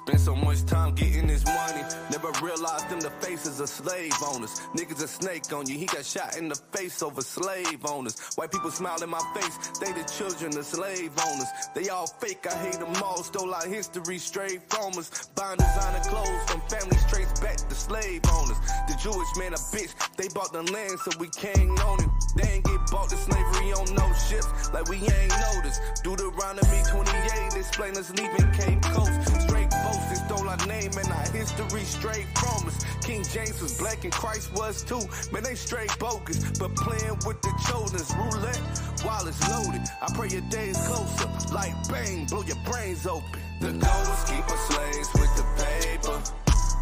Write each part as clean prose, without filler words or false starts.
Spend so much time getting his money, never realized them the faces of slave owners. Niggas a snake on you, he got shot in the face over slave owners. White people smile in my face, they the children of slave owners. They all fake, I hate them all, stole our history straight from us. Buying designer clothes from families traced back to slave owners. The Jewish man a bitch, they bought the land so we can't own it. They ain't get bought to slavery on no ships, like we ain't noticed. Deuteronomy 28, explain us leaving Cape Coast. Straight boasting, stole our name and our history straight from us. King James was black and Christ was too. Man, they straight bogus, but playing with the children's roulette while it's loaded. I pray your days closer, like bang, blow your brains open. The goal is keep us slaves with the paper,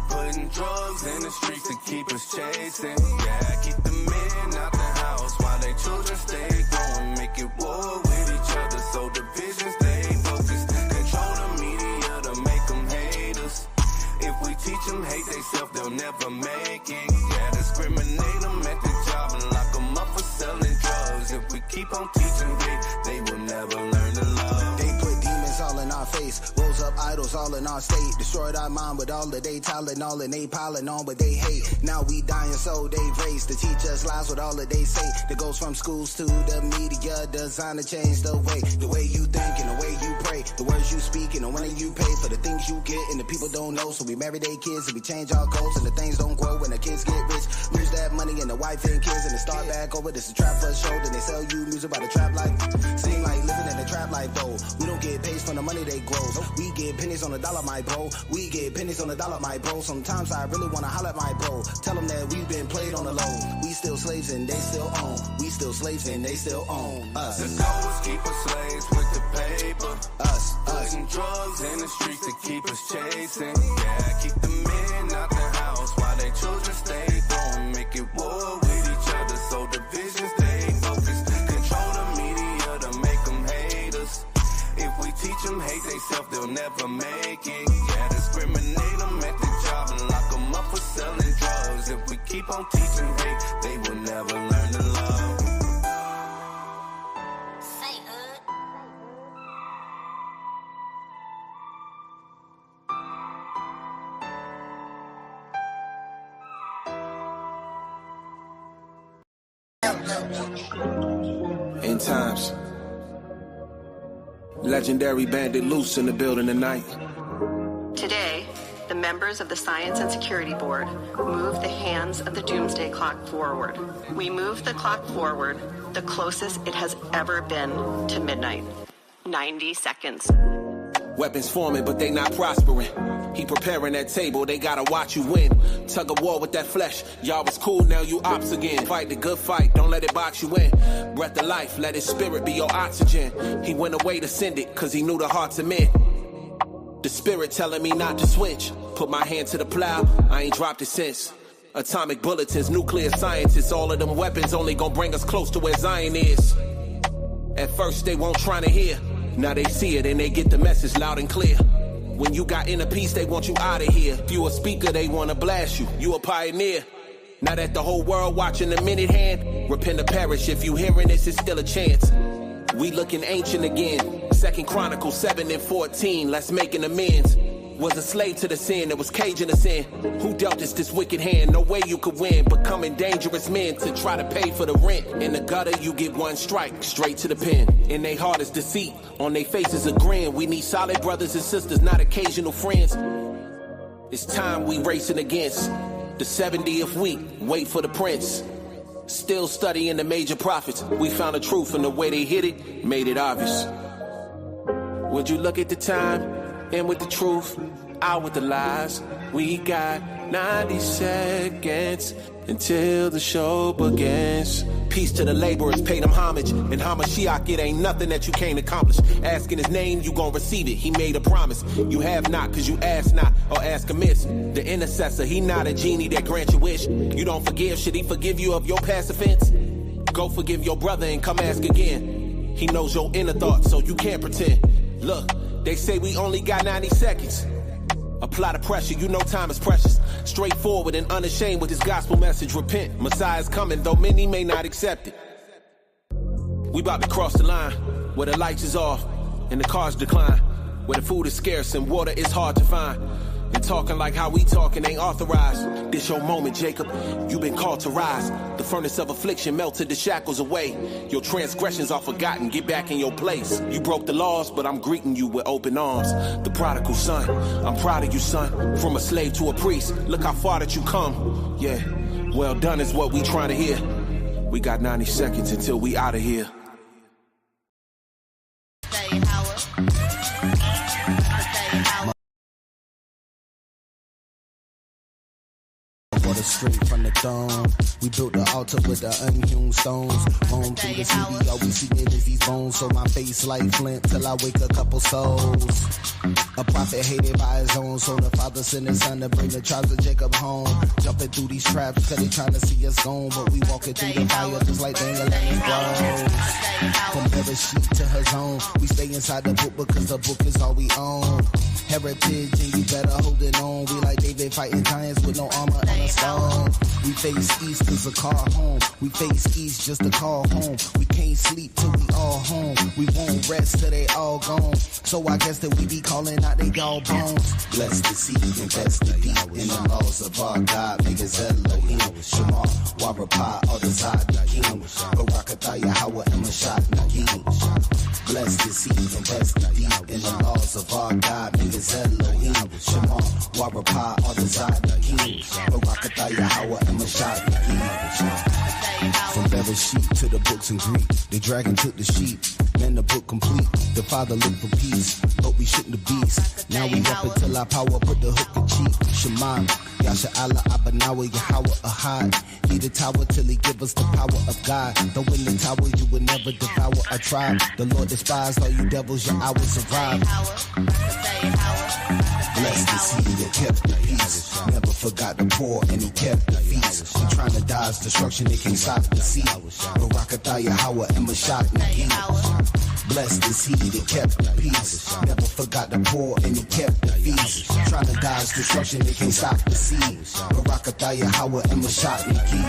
putting drugs in the streets to keep us chasing. Yeah, keep the men out the house while they children stay growing. Make it war with each other so division stay focused. Control the media to make them hate us. If we teach them hate theyself, they'll never make it. Yeah, discriminate them at the job and lock them up for selling drugs. If we keep on teaching hate, they will never learn to love. They put demons all in our face, rose up idols all in our state, destroyed our mind with all of they Tylenol and they piling on but they hate. Now we dying so they've raised to teach us lies with all that they say. That goes from schools to the media, designed to change the way you think and the way you pray, the words you speak and the money you pay for the things you get and the people don't know. So we marry their kids and we change our goals and the things don't grow when the kids get rich. Lose that money and the wife and kids and they start back over. This is a trap for show, then they sell you music by the trap life. Seem like living in the trap life though. We don't get paid from the money they grow. We get pennies on the dollar, my bro. We get pennies on the dollar, my bro. Sometimes I really wanna holler at my bro. Tell them that we've been played on the low. We still slaves and they still own. We still slaves and they still own us. The goal is keep us slaves with the paper. Us. Putting drugs in the streets to keep us chasing. Yeah, keep the men out the house while they children stay growing. Make it war with each other so division stay focused. Control the media to make them hate us. If we teach them hate theyself, they'll never make it. Yeah, discriminate them at the job and lock them up for selling drugs. If we keep on teaching hate, they will never learn to love. End times. Legendary bandit loose in the building tonight. Today, the members of the Science and Security Board move the hands of the doomsday clock forward. We move the clock forward the closest it has ever been to midnight. 90 seconds. Weapons forming, but they not prospering. He preparing that table, they gotta watch you win. Tug of war with that flesh. Y'all was cool, now you ops again. Fight the good fight, don't let it box you in. Breath of life, let his spirit be your oxygen. He went away to send it, cause he knew the hearts of men. The spirit telling me not to switch. Put my hand to the plow, I ain't dropped it since. Atomic bulletins, nuclear scientists, all of them weapons only gonna bring us close to where Zion is. At first they won't try to hear. Now they see it and they get the message loud and clear. When you got inner peace, they want you out of here. If you a speaker, they wanna blast you. You a pioneer. Now that the whole world watching the minute hand, repent or perish. If you hearing this, it's still a chance. We looking ancient again. 2 Chronicles 7:14. Let's make an amends. Was a slave to the sin that was caging us in. Who dealt us this wicked hand? No way you could win. Becoming dangerous men to try to pay for the rent. In the gutter, you get one strike, straight to the pen. In they heart is deceit, on they faces a grin. We need solid brothers and sisters, not occasional friends. It's time we racing against the 70th week. Wait for the prince. Still studying the major prophets. We found the truth and the way they hit it made it obvious. Would you look at the time? In with the truth, out with the lies. We got 90 seconds until the show begins. Peace to the laborers, pay them homage. And Hamashiach, it ain't nothing that you can't accomplish. Asking his name, you gon' receive it. He made a promise. You have not, cause you ask not, or ask amiss. The intercessor, he not a genie that grants your wish. You don't forgive, should he forgive you of your past offense? Go forgive your brother and come ask again. He knows your inner thoughts, so you can't pretend. Look, they say we only got 90 seconds. Apply the pressure, you know time is precious. Straightforward and unashamed with his gospel message. Repent, Messiah's coming, though many may not accept it. We about to cross the line, where the lights is off and the cars decline. where the food is scarce and water is hard to find. And talking like how we talking ain't authorized. This your moment, Jacob. You've been called to rise. The furnace of affliction melted the shackles away. Your transgressions are forgotten. Get back in your place. You broke the laws, but I'm greeting you with open arms. The prodigal son, I'm proud of you, son. From a slave to a priest, look how far that you come. Yeah, well done is what we trying to hear. We got 90 seconds until we out of here. Straight from the throne, we built the altar with the unhewn stones. Roam through the city, all we see is these bones. So my face like flint till I wake a couple souls. A prophet hated by his own, so the father sent his son to bring the tribes of Jacob home. Jumping through these traps, cause they trying to see us gone. But we walking through the fire just like dangling his bros. From Bereshit to her zone, we stay inside the book because the book is all we own. Heritage and you better hold it on. We like David fighting giants with no armor and a stone. We face east cause a car home. We face east just to call home. We can't sleep till we all home. We won't rest till they all gone. So I guess that we be calling out they all bones. Bless the seed, invest the deep in the laws of our God. Make us Elohim, Shema, Warapah, all the Zod, King, Barakatah, Yahweh, and Mashat, Nagim. Bless the seed, invest the deep in the laws of our God. Make us Elohim, Shema, Warapah, all the Zod, King, Barakatah, Yahweh, and Mashat, Nagim. From Bereshit to the books in Greek, the dragon took the sheep. Man, the book complete. The father looked for peace, but we shouldn't the beast. Now we up until our power put the hook in cheek. Shema, Yasha Allah, Abanawa, Yahweh, Ahad. He the tower till he give us the power of God. Though in the tower you will never devour a tribe. The Lord despised all you devils, your hours arrive. Bless the seed that kept the peace. Never forgot the poor and he kept the feast. They trying to dodge destruction, they can't stop the sea. Barakatah, Yahweh, and Mashat, Nagim. Bless the seed that kept the peace. Never forgot the poor and he kept the feast. Trying to dodge destruction, they can't stop the sea. Barakatah, Yahweh, and Mashat, Nagim.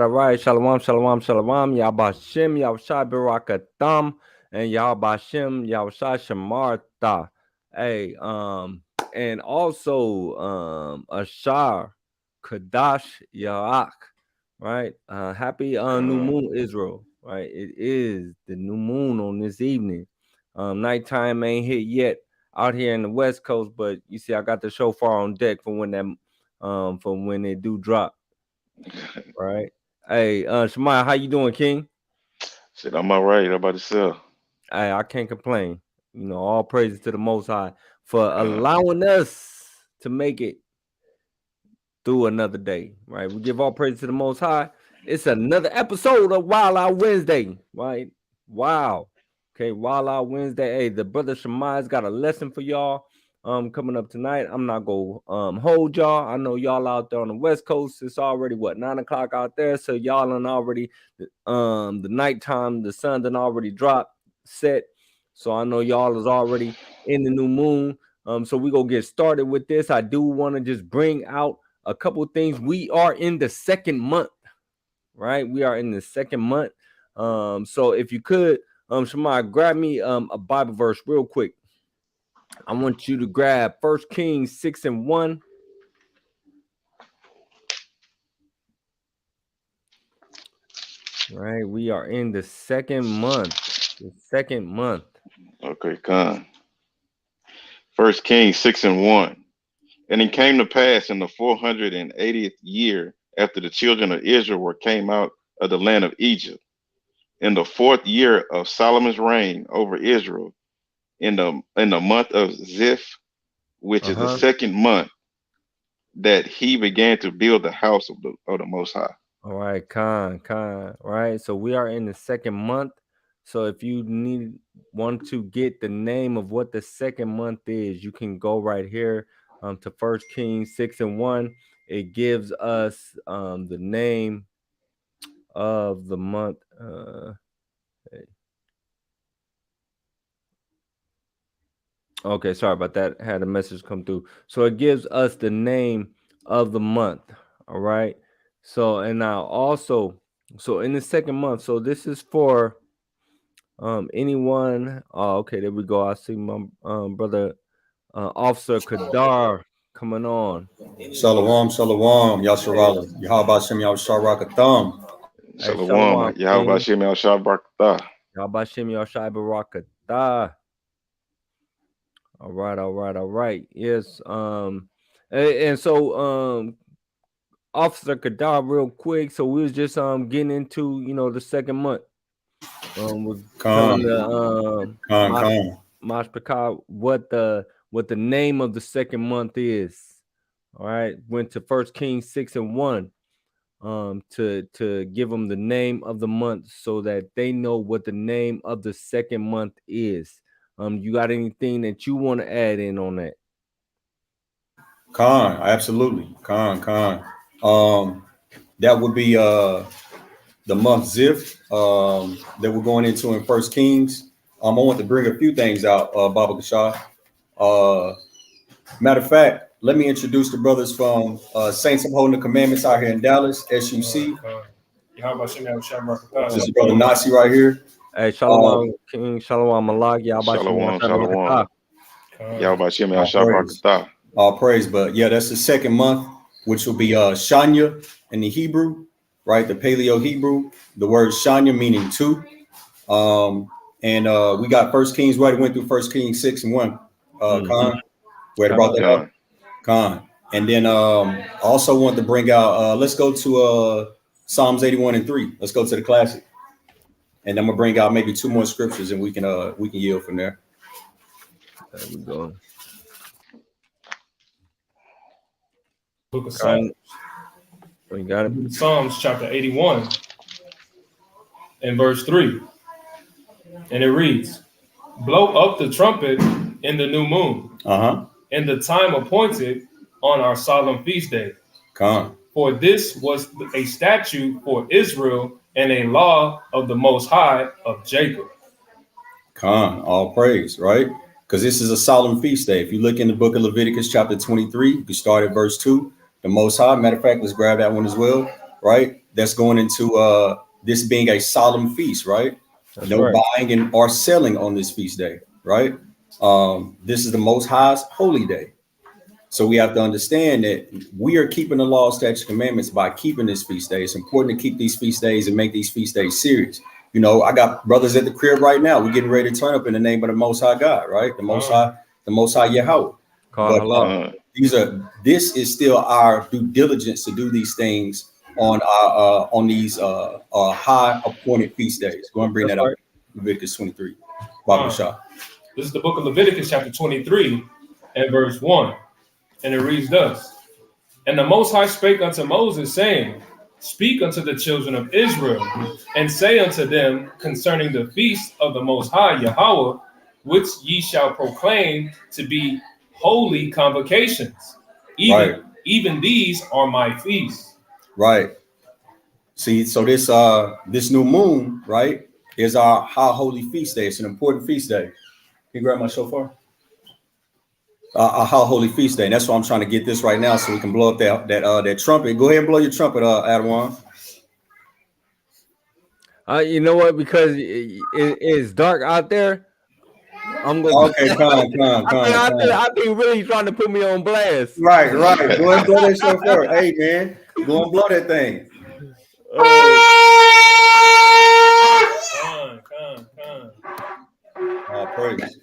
All right. Shalom. Yabashim, Yahshai Barakatham, and Yabashim, Yahshai Shamartha. Hey, and also Ashar Kadash Yarak, right? Happy new moon, Israel, right? It is the new moon on this evening. Nighttime ain't hit yet out here in the West Coast, but you see, I got the shofar on deck for when that for when it do drop. Right. Hey, Shemaiah, how you doing, King? Shit, I'm all right. How about yourself? Hey, I can't complain. You know, all praises to the Most High for allowing us to make it through another day. Right. We give all praise to the Most High. It's another episode of Wild Out Wednesday. Right. Wow. Okay, Wild Out Wednesday. Hey, the brother Shemaiah's got a lesson for y'all. Coming up tonight. I'm not gonna hold y'all. I know y'all out there on the West Coast. It's already 9 o'clock out there. So y'all done already the nighttime, the sun done already dropped, set. So I know y'all is already in the new moon. So we gonna get started with this. I do want to just bring out a couple of things. We are in the second month, right? We are in the second month. So if you could, Shemaiah, grab me a Bible verse real quick. I want you to grab 1 Kings 6:1. Right, we are in the second month. The second month. Okay, con. 1 Kings 6:1. And it came to pass in the 480th year after the children of Israel came out of the land of Egypt, in the 4th year of Solomon's reign over Israel, in the month of Ziph, which is the second month, that he began to build the house of the Most High. All right, con, right? So we are in the second month. So if you want to get the name of what the second month is, you can go right here to 1 Kings 6:1. It gives us the name of the month. Okay, sorry about that. Had a message come through. So it gives us the name of the month. All right. So and now also, so in the second month, so this is for anyone. Oh, okay, there we go. I see my brother Officer Kadar coming on. Shalom, shalom, Yasharala. Yahweh Shem Yahsharakatham. Hey, Shalom. Yahweh Shem Yahshabrakatah. Yahbashim Yashai Barakatah. All right. Yes. And so Officer Kadar, real quick. So we was just getting into the second month. Was telling the Mash Picard what the name of the second month is. All right. Went to 1 Kings 6:1 to give them the name of the month so that they know what the name of the second month is. You got anything that you want to add in on that? Khan, absolutely. Khan. That would be the month Ziph that we're going into in 1 Kings. I want to bring a few things out, Baba Cashapp. Matter of fact, let me introduce the brothers from Saints Upholding the Commandments out here in Dallas, SUC. This is brother Nasi right here. Hey, Shalom, King, Shalom, Malag, Shalom. Yahweh Shem Yahshabrakatah. All praise, but yeah, that's the second month, which will be Shanya in the Hebrew, right? The Paleo Hebrew, the word Shanya meaning two. And we got 1 Kings, right? Went through 1 Kings 6:1. Khan, where brought that up. Khan. And then also want to bring out, let's go to Psalms 81:3. Let's go to the classic. And I'm gonna bring out maybe 2 more scriptures and we can yield from there. There we go. Book of Psalms. We got it. Psalms chapter 81 and verse 3. And it reads, blow up the trumpet in the new moon, in the time appointed on our solemn feast day. For this was a statute for Israel and a law of the Most High of Jacob. All praise, right? Because this is a solemn feast day. If you look in the book of Leviticus chapter 23, you can start at verse 2. The Most High, matter of fact, let's grab that one as well, right? That's going into this being a solemn feast, right? That's no right. buying or selling on this feast day, right? This is the Most High's holy day. So we have to understand that we are keeping the law, statutes, commandments by keeping this feast day. It's important to keep these feast days and make these feast days serious. You know, I got brothers at the crib right now. We're getting ready to turn up in the name of the Most High God, right? The Most High Yahweh. But this is still our due diligence to do these things on these high appointed feast days. Go and bring that up. Leviticus 23. This is the book of Leviticus chapter 23 and verse 1. And it reads thus. And the Most High spake unto Moses, saying, speak unto the children of Israel, and say unto them concerning the feast of the Most High Yahweh, which ye shall proclaim to be holy convocations. Even these are my feasts. Right. See, so this new moon, right, is our high holy feast day. It's an important feast day. Can you grab my shofar? Our high holy feast day. And that's why I'm trying to get this right now so we can blow up that trumpet. Go ahead and blow your trumpet, Adawan. You know what? Because it's dark out there, I'm gonna. Okay, come. I think really trying to put me on blast. Right. Go and blow that shofar. Hey, man, go and blow that thing. Come. All praise.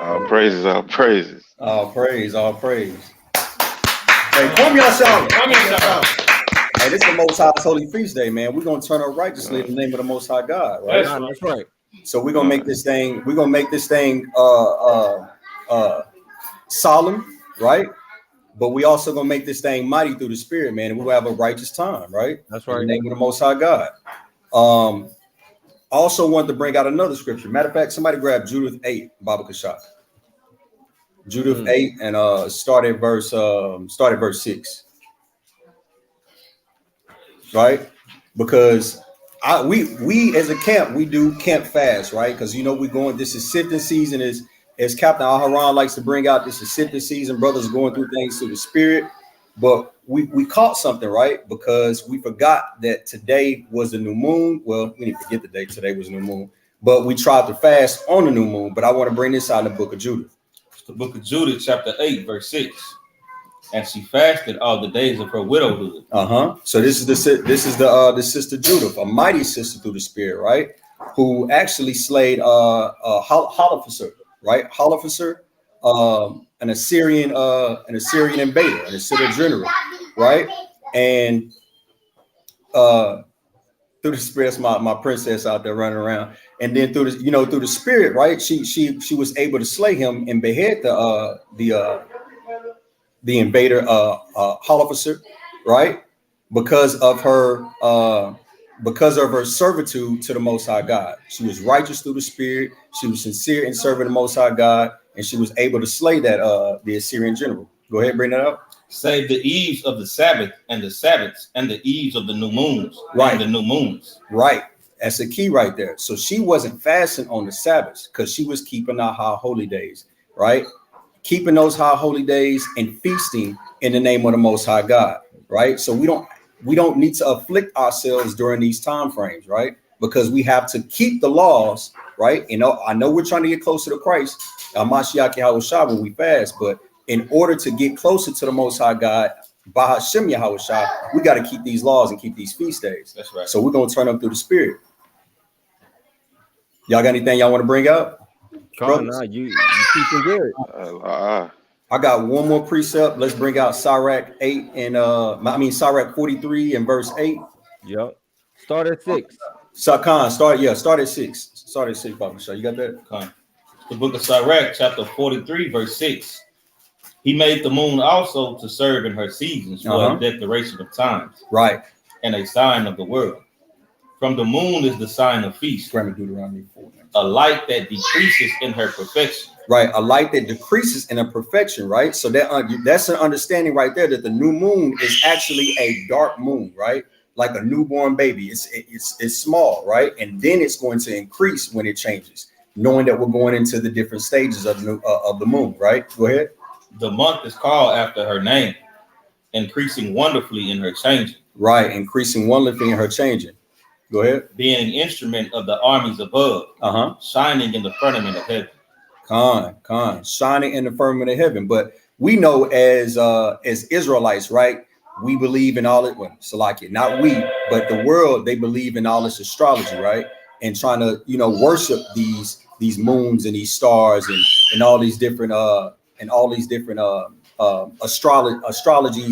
All praises, all praises. All praise. Hey, come yourself. Hey, this is the Most High's Holy Feast Day, man. We're gonna turn up righteously in the name of the Most High God, right? That's right. So we're gonna make this thing. Solemn, right? But we also gonna make this thing mighty through the Spirit, man. And we'll have a righteous time, right? That's right. In the name of the Most High God. Also wanted to bring out another scripture. Matter of fact, somebody grab Judith 8, Baba Cashapp. Judith 8 and start at verse 6. Right? Because we as a camp, we do camp fast, right? Because this is sifting season, as Captain Al-Haran likes to bring out, this is sifting season, brothers going through things through the Spirit. But we caught something, right? Because we forgot that today was the new moon. Well, we didn't forget the day today was new moon, but we tried to fast on the new moon. But I want to bring this out in the book of Judith. It's the book of Judith, chapter 8, verse 6. And she fasted all the days of her widowhood. So this is the sister Judith, a mighty sister through the Spirit, right? Who actually slayed Holofernes, right? Holofernes, an Assyrian invader, an Assyrian general, right? And through the Spirit, my princess out there running around, and then through the Spirit, right? She was able to slay him and behead the invader, Holofernes, right? Because of her servitude to the Most High God. She was righteous through the Spirit. She was sincere in serving the Most High God, and she was able to slay that the Assyrian general. Go ahead, bring that up. Save the eves of the Sabbath and the Sabbaths and the eves of the new moons. Right. And the new moons. Right. That's the key right there. So she wasn't fasting on the Sabbaths because she was keeping our high holy days, right? Keeping those high holy days and feasting in the name of the Most High God, right? So we don't need to afflict ourselves during these time frames, right? Because we have to keep the laws, right? I know we're trying to get closer to Christ, Mashiach Yahushua, when we fast, but in order to get closer to the Most High God, Bahashem Yahushua, we got to keep these laws and keep these feast days. That's right. So we're going to turn up through the Spirit. Y'all got anything y'all want to bring up? You keeping good. I got one more precept. Let's bring out Sirach 8 and Sirach 43 and verse 8. Yep. Start at 6. Khan, start at 6. Start at 6, Papa Shaw. You got that? Khan. The book of Sirach, chapter 43, verse 6. He made the moon also to serve in her seasons for a declaration of times. Right. And a sign of the world. From the moon is the sign of feast. Deuteronomy 4. A light that decreases in her perfection. Right. A light that decreases in her perfection. Right. So that's an understanding right there that the new moon is actually a dark moon, right? Like a newborn baby. It's small, right? And then it's going to increase when it changes, knowing that we're going into the different stages of the moon, right? Go ahead. The month is called after her name, increasing wonderfully in her changing. Right. Increasing wonderfully in her changing. Go ahead. Being an instrument of the armies above, shining in the firmament of heaven. Khan, shining in the firmament of heaven. But we know as Israelites, right? We believe in all it. Well, Salakia, not we, but the world. They believe in all this astrology, right? And trying to, worship these moons and these stars and all these different astrologies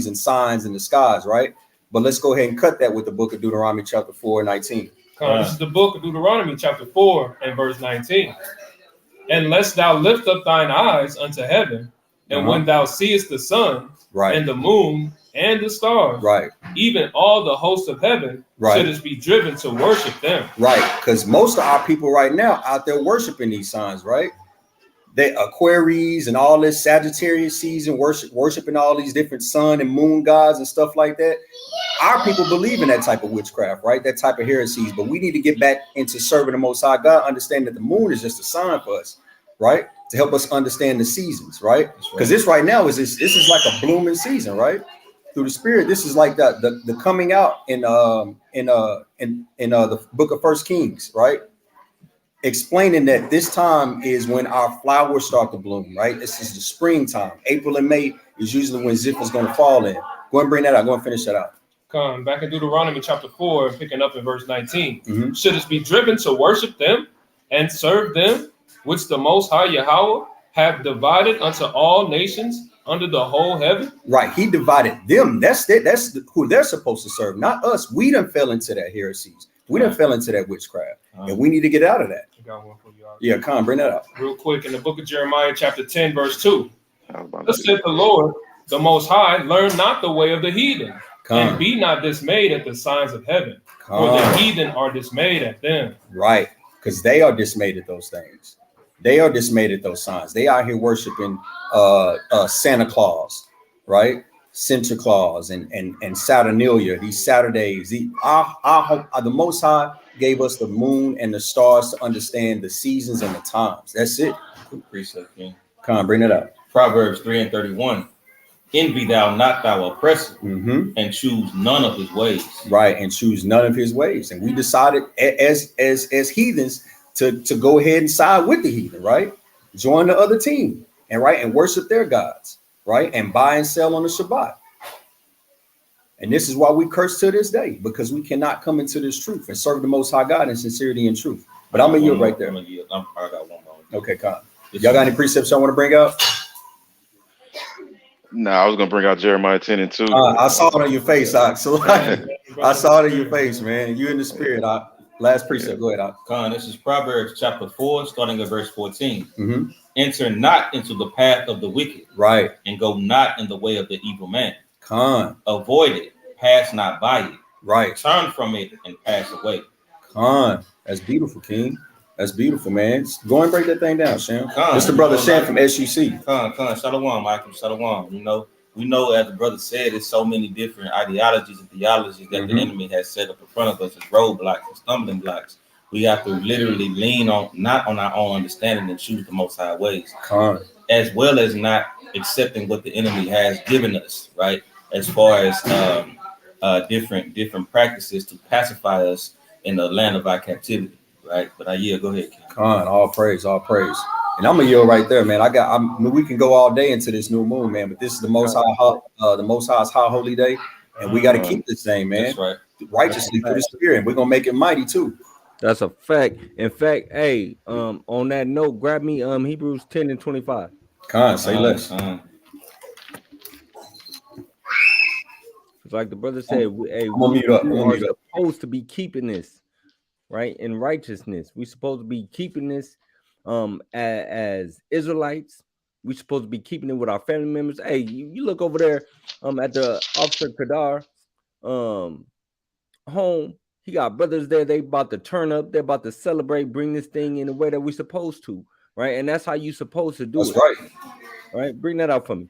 and signs in the skies, right? But let's go ahead and cut that with the book of Deuteronomy chapter 4:19. This is the book of Deuteronomy chapter 4 and verse 19. And lest thou lift up thine eyes unto heaven, and when thou seest the sun and the moon and the stars, even all the hosts of heaven, shouldst be driven to worship them. Right, because most of our people right now out there worshiping these signs, right? They Aquarius and all this Sagittarius season, worshiping all these different sun and moon gods and stuff like that. Our people believe in that type of witchcraft, right? That type of heresies. But we need to get back into serving the Most High God, understand that the moon is just a sign for us, right? To help us understand the seasons, right? Because this right now this is like a blooming season, right? through the Spirit. This is like the coming out in the book of First Kings, right? Explaining that this time is when our flowers start to bloom, right? This is the springtime. April and May is usually when Zippor's going to fall in. Go and bring that out. Go and finish that out. Come back in Deuteronomy chapter 4, picking up in verse 19. Should us be driven to worship them and serve them, which the Most High Yahweh have divided unto all nations under the whole heaven? Right. He divided them. That's it. That's who they're supposed to serve, not us. We done fell into that heresies. We done fell into that witchcraft, and we need to get out of that. I got one for you. Yeah, Con, bring that up. Real quick, in the book of Jeremiah, chapter 10, verse 2. Thus said the Lord, the Most High, learn not the way of the heathen, and be not dismayed at the signs of heaven, for the heathen are dismayed at them. Right, because they are dismayed at those things. They are dismayed at those signs. They out here worshiping Santa Claus, right? Santa Claus and Saturnalia, these Saturdays. The Most High gave us the moon and the stars to understand the seasons and the times. That's it. Quick precept, King. Come on, bring it up. Proverbs 3:31. Envy thou not thou oppressor, and choose none of his ways. Right, and choose none of his ways. And we decided as heathens to go ahead and side with the heathen, right? Join the other team and worship their gods. Right, and buy and sell on the Shabbat. And this is why we curse to this day, because we cannot come into this truth and serve the Most High God in sincerity and truth. But I'm gonna yield right there. I got one more. Okay, Con. Y'all got any precepts y'all want to bring out? No, I was gonna bring out Jeremiah 10 and 2. I saw it on your face, Ox. So I saw it in your face, man. You in the spirit, Ox. Last precept. Go ahead, Ox. Con, this is Proverbs chapter 4, starting at verse 14. Enter not into the path of the wicked, right, and go not in the way of the evil man. Con. Avoid it, pass not by it. Right. Turn from it and pass away. Con. That's beautiful, King. That's beautiful, man. Go and break that thing down, Shem. It's the brother Shem from SUC. Con. Shalom, Michael. Shalom. You know, as the brother said, there's so many different ideologies and theologies that the enemy has set up in front of us as roadblocks and stumbling blocks. We have to literally lean on, not on our own understanding, and choose the Most High ways, as well as not accepting what the enemy has given us, right? As far as different practices to pacify us in the land of our captivity, right? But go ahead, King. All praise. And I'm gonna yield right there, man. We can go all day into this new moon, man. But this is the Most High, the Most High's high holy day, and we got to keep this thing, man. That's right. Righteously through the Spirit, and we're gonna make it mighty too. That's a fact. In fact, hey, on that note, grab me Hebrews 10 and 25. Say less. It's like the brother said, we are supposed to be keeping this, right? In righteousness. We're supposed to be keeping this as Israelites. We're supposed to be keeping it with our family members. Hey, you look over there at the Officer Kadar home. He got brothers there. They about to turn up. They're about to celebrate, bring this thing in the way that we're supposed to, right? And that's how you're supposed to do it. That's right. Right? Bring that out for me.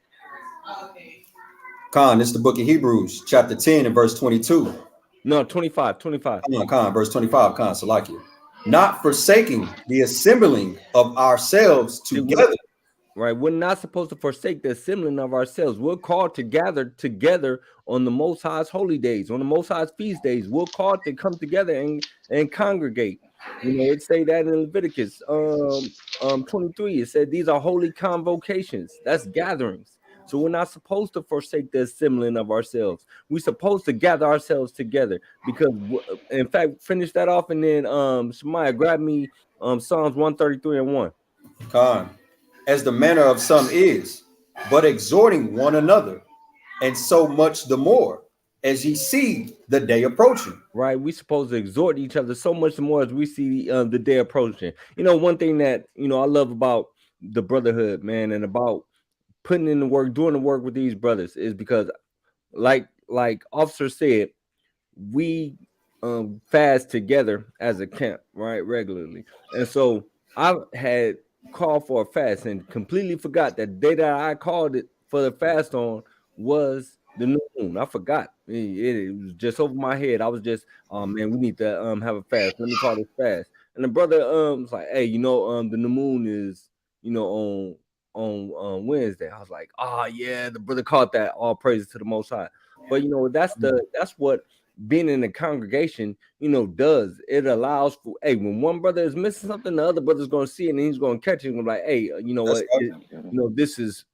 This is the book of Hebrews, chapter 10 and verse 22. No, 25. Verse 25, Salakia. Not forsaking the assembling of ourselves together. Right, we're not supposed to forsake the assembling of ourselves. We're called to gather together on the Most High's holy days, on the Most High's feast days. We're called to come together and congregate. You know, it say that in Leviticus 23. It said these are holy convocations. That's gatherings. So we're not supposed to forsake the assembling of ourselves. We're supposed to gather ourselves together because, in fact, finish that off and then Shemaiah, grab me Psalms 133 and 1. As the manner of some is, but exhorting one another, and so much the more as ye see the day approaching. Right, we supposed to exhort each other so much more as we see the day approaching. You know, one thing that I love about the brotherhood, man, and about putting in the work, doing the work with these brothers is because, like Officer said, we fast together as a camp, right, regularly, and so I had called for a fast and completely forgot that the day that I called it for the fast on was the new moon. I forgot. It was just over my head. I was just, oh man, we need to have a fast. Let me call this fast. And the brother was like, hey, the new moon is on Wednesday. I was like, oh yeah, the brother caught that. All praises to the Most High. But that's what being in the congregation, does. It allows for, hey, when one brother is missing something, the other brother's going to see it and he's going to catch it and be like, hey, you know That's what, this is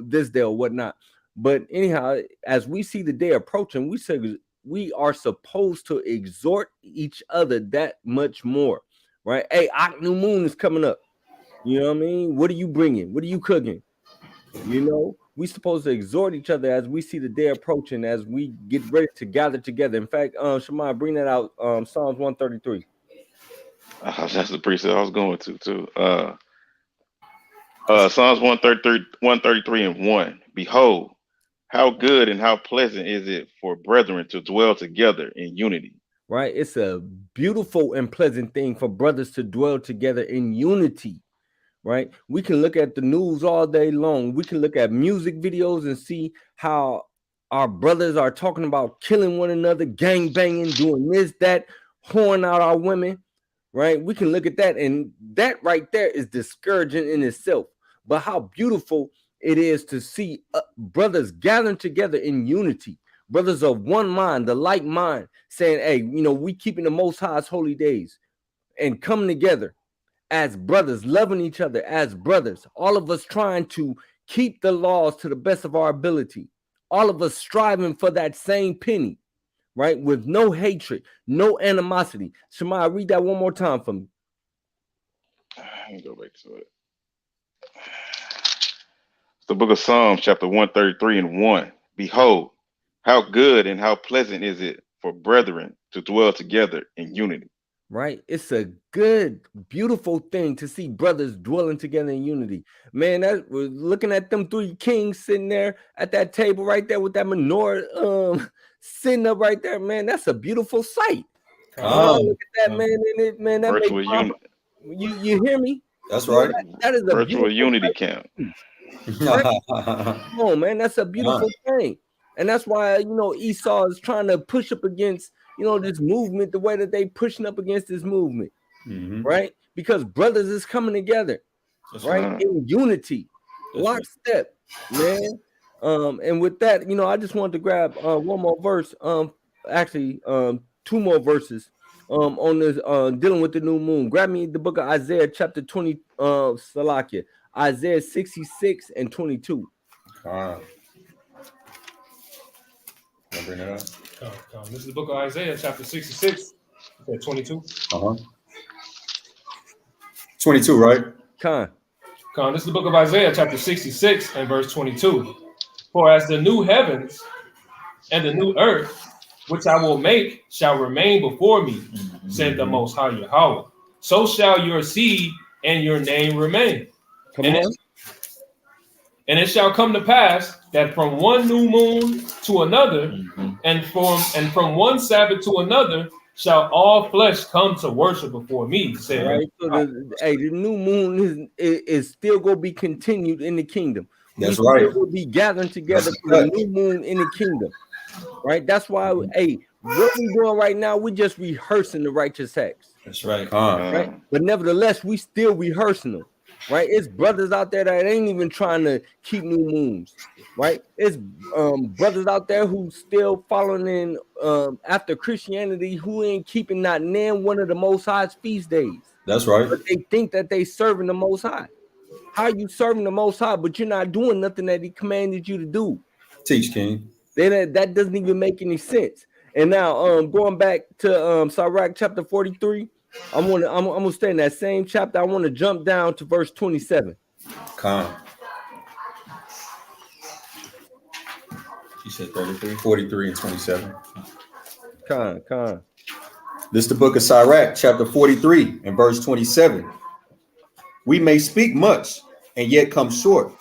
this day or whatnot. But anyhow, as we see the day approaching, we say we are supposed to exhort each other that much more, right? Hey, new moon is coming up. You know what I mean? What are you bringing? What are you cooking? We supposed to exhort each other as we see the day approaching, as we get ready to gather together. In fact, Shemai, bring that out. Psalms 133. That's the precept I was going to too. Psalms 133 and 1. Behold, how good and how pleasant is it for brethren to dwell together in unity. Right? It's a beautiful and pleasant thing for brothers to dwell together in unity. Right? We can look at the news all day long. We can look at music videos and see how our brothers are talking about killing one another, gang banging, doing this, that, whoring out our women. Right? We can look at that, and that right there is discouraging in itself. But how beautiful it is to see brothers gathering together in unity, brothers of one mind, the like mind, saying, hey, we keeping the Most High's holy days and coming together as brothers, loving each other as brothers, all of us trying to keep the laws to the best of our ability, all of us striving for that same penny, right? With no hatred, no animosity. Shemai, read that one more time for me. Let me go back to it. The book of Psalms, chapter 133 and 1. Behold, how good and how pleasant is it for brethren to dwell together in unity. Right? It's a good, beautiful thing to see brothers dwelling together in unity. Man, that was looking at them three kings sitting there at that table right there with that menorah sitting up right there. Man, that's a beautiful sight. Look at that, man. That virtual unity. You hear me? That's right. That is a virtual unity camp. Right? Come on, man. That's a beautiful thing. And that's why, Esau is trying to push up against, this movement, the way that they pushing up against this movement, right? Because brothers is coming together, right? In unity, lockstep, man. And with that, I just wanted to grab one more verse. Actually, two more verses on this dealing with the new moon. Grab me the book of Isaiah, chapter 20, Salakia, Isaiah 66 and 22. Bring it up. This is the book of Isaiah, chapter 66, 22. 22, right? This is the book of Isaiah, chapter 66 and verse 22. For as the new heavens and the new earth, which I will make, shall remain before me, said the Most High Yahweh, so shall your seed and your name remain. And it shall come to pass that from one new moon to another, and from one Sabbath to another, shall all flesh come to worship before me. Said right. So the new moon is still going to be continued in the kingdom. That's right. We'll be gathering together for the new moon in the kingdom. Right. That's why, what we doing right now, we just rehearsing the righteous acts. That's right. Right. But nevertheless, we still rehearsing them. Right, it's brothers out there that ain't even trying to keep new moons. Right, it's brothers out there who still following in after Christianity, who ain't keeping not one of the Most High's feast days. That's right. But they think that they serving the Most High. How are you serving the Most High, but you're not doing nothing that He commanded you to do? Teach, King. Then that doesn't even make any sense. And now, going back to Sirach chapter 43. I'm gonna stay in that same chapter. I want to jump down to verse 27. You said 33, 43, and 27. Con. This is the book of Sirach, chapter 43, and verse 27. We may speak much and yet come short.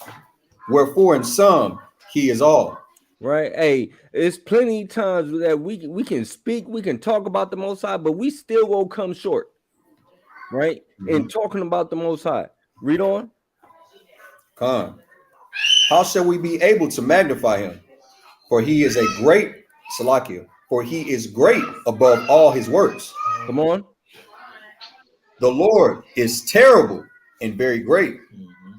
Wherefore in some he is all. Right. Hey, it's plenty of times that we can speak, we can talk about the Most High, but we still will come short. Right. In talking about the Most High. Read on. How shall we be able to magnify him? For he is a great Salakia. For he is great above all his works. Come on. The Lord is terrible and very great,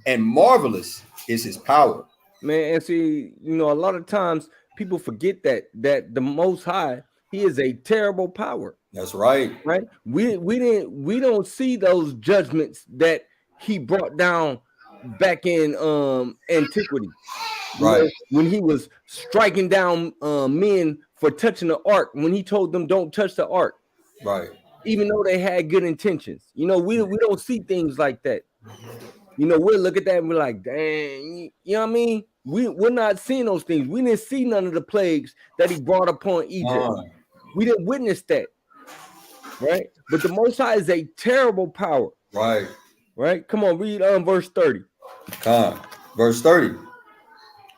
and marvelous is his power. Man, and see, a lot of times people forget that the Most High, he is a terrible power. That's right. Right? We don't see those judgments that he brought down back in antiquity. Right. When he was striking down men for touching the ark, when he told them don't touch the ark. Right. Even though they had good intentions. We don't see things like that. We'll look at that and we're like, dang, you know what I mean? We're not seeing those things. We didn't see none of the plagues that he brought upon Egypt. We didn't witness that. Right? But the Most High is a terrible power. Right. Right? Come on, read verse 30. Verse 30.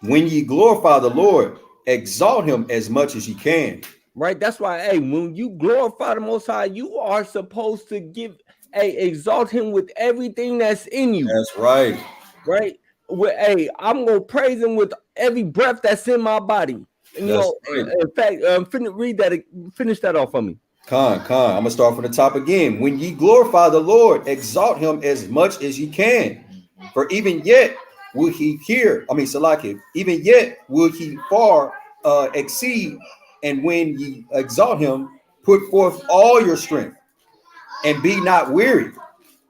When ye glorify the Lord, exalt him as much as ye can. Right? That's why, when you glorify the Most High, you are supposed to exalt him with everything that's in you. That's right. Right? I'm gonna praise him with every breath that's in my body. Right. In fact, finish that off for me. I'm gonna start from the top again. When ye glorify the Lord, exalt him as much as ye can. For even yet will he hear. Salaki, even yet will he far exceed. And when ye exalt him, put forth all your strength, and be not weary,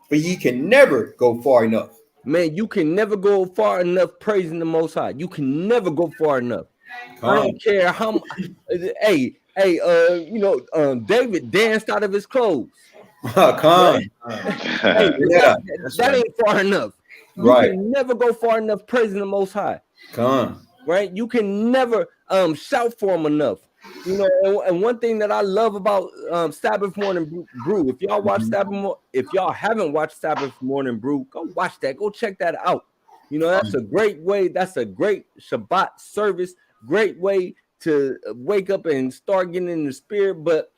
for ye can never go far enough. Man, you can never go far enough praising the Most High. You can never go far enough. I don't care how much. David danced out of his clothes. Right? That ain't far enough. You can never go far enough praising the Most High. Right? You can never shout for him enough. And one thing that I love about Sabbath Morning Brew, if y'all watch if y'all haven't watched Sabbath Morning Brew, go watch that. Go check that out. That's a great way. That's a great Shabbat service. Great way to wake up and start getting in the spirit. But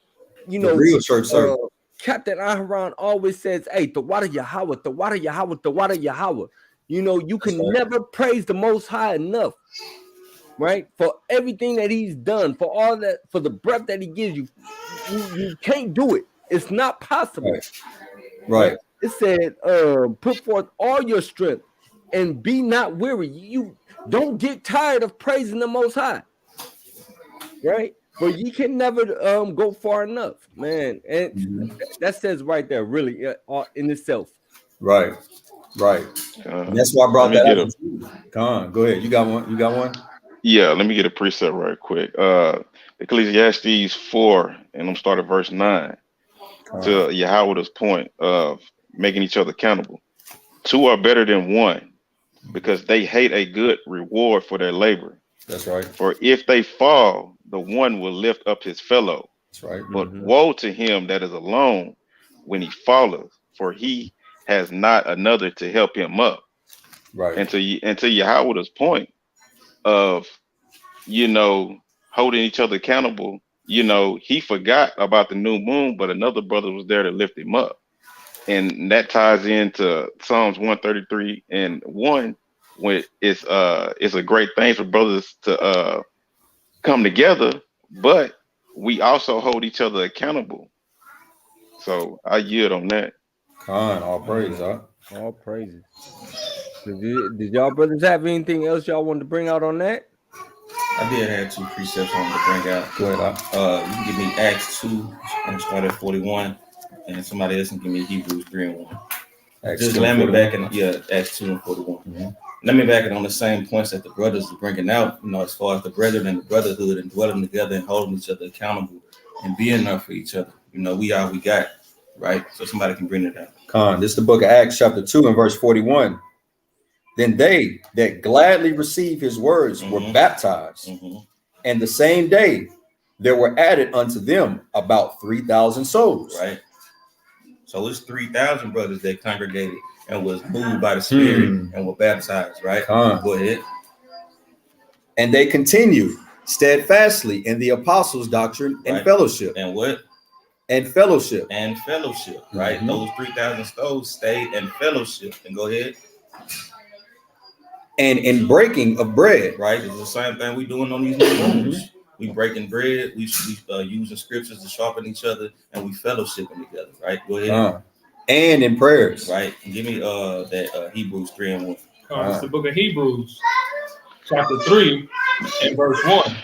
the real church service. Captain Aharon always says, "Hey, the water Yahweh, the water Yahweh, the water Yahweh." You can never praise the Most High enough. Right, for everything that he's done, for all that, for the breath that he gives you, you can't do it. It's not possible. Right. It said, "Put forth all your strength and be not weary." You don't get tired of praising the Most High. Right, but you can never go far enough, man. And that says right there, really, in itself. Right. And that's why I brought that up. Go ahead. You got one. Yeah, let me get a precept right quick. Ecclesiastes 4, and I'm starting verse 9 to Yahweh's point of making each other accountable. Two are better than one, because they hate a good reward for their labor. That's right. For if they fall, the one will lift up his fellow. That's right. But woe to him that is alone when he falleth, for he has not another to help him up. Right. And to Yahweh's point of holding each other accountable, he forgot about the new moon, but another brother was there to lift him up. And that ties into Psalms 133 and 1, when it's a great thing for brothers to come together, but we also hold each other accountable. So I yield on that. All praises, all praises. Did y'all brothers have anything else y'all wanted to bring out on that? I did have two precepts I wanted to bring out. Go ahead. You can give me Acts 2 and start at 41, and somebody else can give me Hebrews 3 and 1. Just let me back in Acts 2 and 41. Let me back it on the same points that the brothers are bringing out, as far as the brethren and the brotherhood and dwelling together and holding each other accountable and being enough for each other. We all we got, right? So somebody can bring it out. This is the book of Acts chapter 2 and verse 41. Then they that gladly received his words were baptized. And the same day there were added unto them about 3,000 souls. Right. So it's 3,000 brothers that congregated and was moved by the Spirit and were baptized, right? Go ahead. And they continued steadfastly in the apostles' doctrine and fellowship. And what? And fellowship. And fellowship, right? Those 3,000 souls stayed in fellowship. And go ahead. And in breaking of bread. Right? It's the same thing we doing on these rooms. We breaking bread. We using scriptures to sharpen each other, and we fellowshipping together. Right? Go ahead. And in prayers. Right? And give me that Hebrews 3 and 1. It's the book of Hebrews, chapter 3 and verse 1.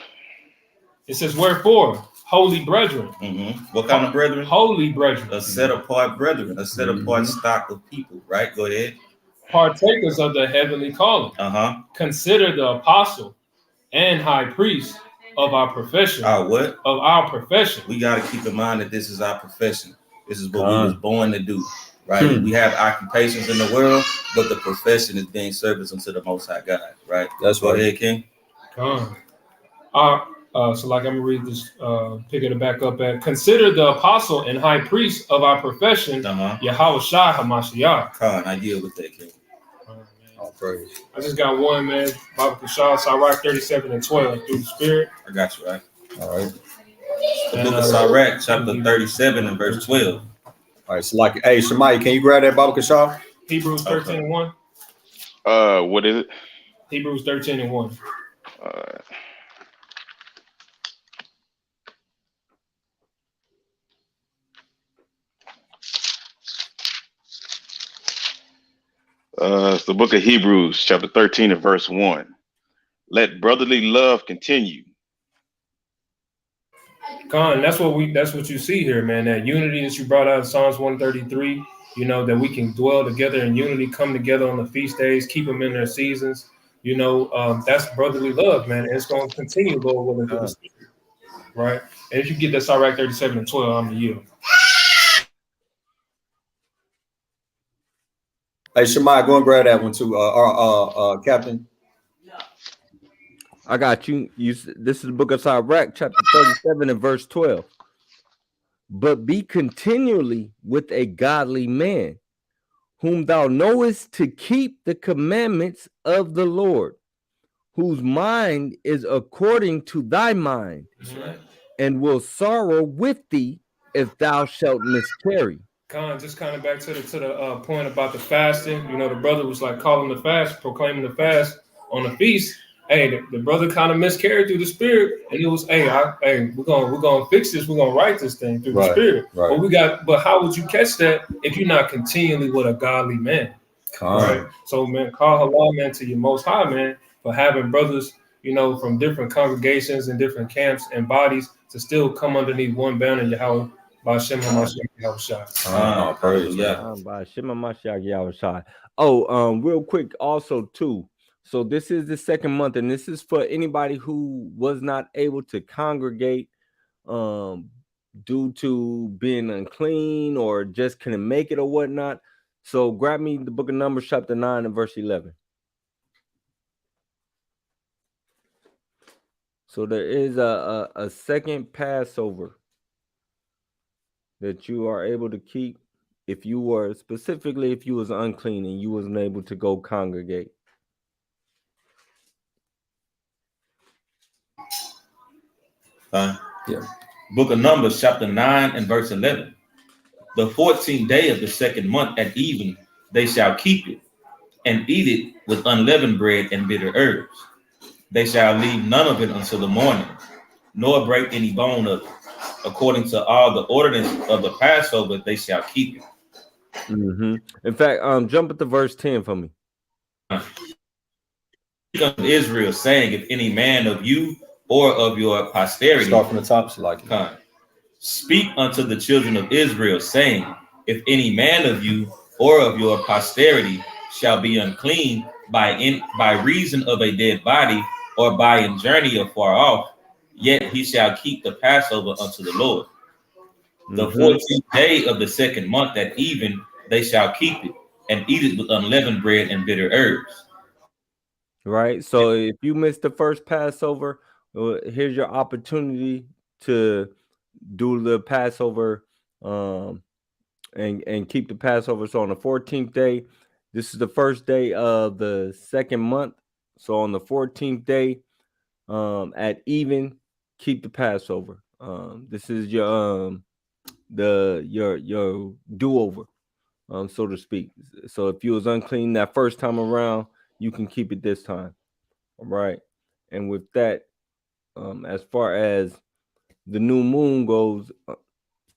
It says, wherefore, holy brethren. What kind of brethren? Holy brethren. A set apart brethren, a set apart stock of people, right? Go ahead. Partakers of the heavenly calling. Consider the apostle and high priest of our profession. Our what? Of our profession. We got to keep in mind that this is our profession. This is what we was born to do, right? We have occupations in the world, but the profession is being service unto the Most High God, right? That's Go right. ahead, King. So like I'm gonna read this, picking it back up at consider the apostle and high priest of our profession, Yahushua HaMashiach. I deal with that, King. All praise. I just got one, man. Bible Cashapp, Sirach 37 and 12 through the Spirit. I got you, right? All right. The book of Sirach, chapter 37 and verse 12. All right. So like, hey, Shemai, can you grab that Bible Kashaw? Hebrews 13 and 1. What is it? Hebrews 13 and 1. It's the book of Hebrews, chapter 13 and verse 1. Let brotherly love continue. Con, that's what you see here, man. That unity that you brought out of Psalms 133, you know, that we can dwell together in unity, come together on the feast days, keep them in their seasons. You know, that's brotherly love, man. And it's going to continue, Lord willing, through the Spirit, right? And if you get that Sirach 37 and 12, I'm the yield. Hey, Shemai, go and grab that one too, Captain. I got you. This is the book of Sirach, chapter 37 and verse 12. But be continually with a godly man, whom thou knowest to keep the commandments of the Lord, whose mind is according to thy mind, and will sorrow with thee if thou shalt miscarry. Just kind of back to the point about the fasting. You know, the brother was like calling the fast, proclaiming the fast on the feast. Hey, the brother kind of miscarried through the Spirit, and it was, we're gonna fix this. We're gonna write this thing through the Spirit. Right. But how would you catch that if you're not continually with a godly man? Right. So, man, call Allah, man, to your Most High, man, for having brothers, you know, from different congregations and different camps and bodies to still come underneath one banner, Yahweh. By Shema Mashiach praise, by Shema Mashiach Yahushua. Oh, real quick, also too. So this is the second month, and this is for anybody who was not able to congregate due to being unclean or just couldn't make it or whatnot. So grab me the book of Numbers, chapter 9 and verse 11. So there is a second Passover that you are able to keep if you was unclean and you wasn't able to go congregate. Book of Numbers, chapter 9 and verse 11. The 14th day of the second month at even, they shall keep it and eat it with unleavened bread and bitter herbs. They shall leave none of it until the morning, nor break any bone of it. According to all the ordinance of the Passover, they shall keep it. In fact, jump at the verse 10 for me. Of Israel, saying, if any man of you or of your posterity, start from the top, so like speak unto the children of Israel, saying, if any man of you or of your posterity shall be unclean by reason of a dead body or by a journey afar off, yet he shall keep the Passover unto the Lord. The 14th day of the second month at even, they shall keep it and eat it with unleavened bread and bitter herbs. Right. So if you missed the first Passover, here's your opportunity to do the Passover and keep the Passover. So on the 14th day, this is the first day of the second month. So on the 14th day at even, keep the Passover. This is your do-over, so to speak. So if you was unclean that first time around, you can keep it this time. All right. And with that, as far as the new moon goes,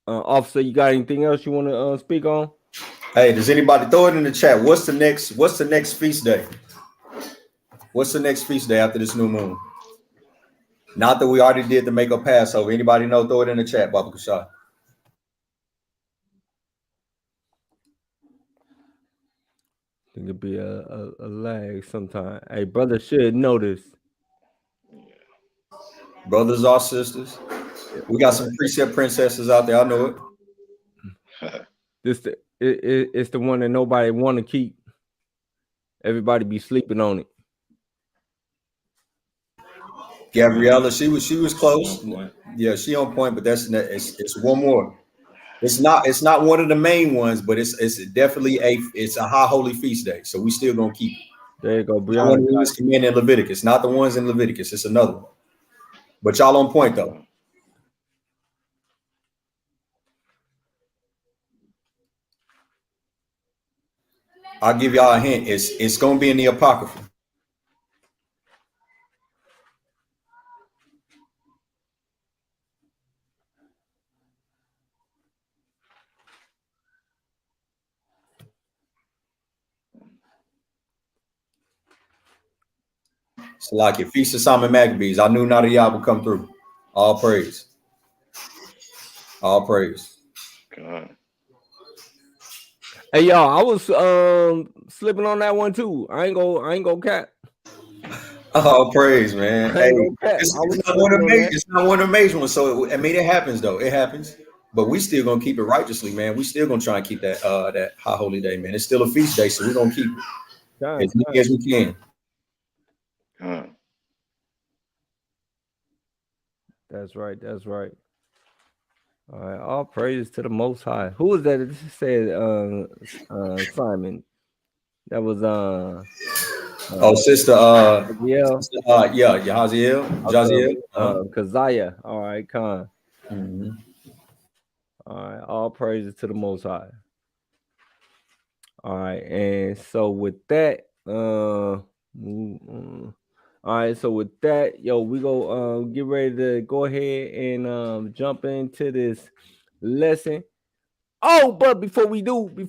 officer, you got anything else you want to speak on? Hey, does anybody throw it in the chat? What's the next feast day? What's the next feast day after this new moon? Not that we already did the makeup Passover. Anybody know? Throw it in the chat, Baba Cashapp. It could be a lag sometime. Hey, brother should know this. Brothers or sisters. We got some precept princesses out there. I know it. It's the one that nobody want to keep. Everybody be sleeping on it. Gabriella, she was close. Yeah, she on point, but it's one more. It's not one of the main ones, but it's definitely it's a high holy feast day. So we still gonna keep it. There you go, Brianna. One was command in Leviticus, not the ones in Leviticus. It's another one. But y'all on point though. I'll give y'all a hint. It's gonna be in the Apocrypha. It's like your Feast of Simon Maccabees. I knew not a y'all would come through. All praise. All praise. God. Hey y'all, I was slipping on that one too. I ain't gonna cap. Oh, praise, man. Hey, it's not one of the major ones. So I mean, it happens though. It happens. But we still gonna keep it righteously, man. We still gonna try and keep that that high holy day, man. It's still a feast day, so we're gonna keep it as long as we can. That's right. That's right. All right. All praise to the Most High. Who was that? That said Simon. That was sister Yahaziel. Jaziel. Keziah. All right, Khan. Mm-hmm. All right. All praises to the Most High. All right, and so with that, all right, so with that, yo, we go get ready to go ahead and jump into this lesson. Oh, but before we do, sorry,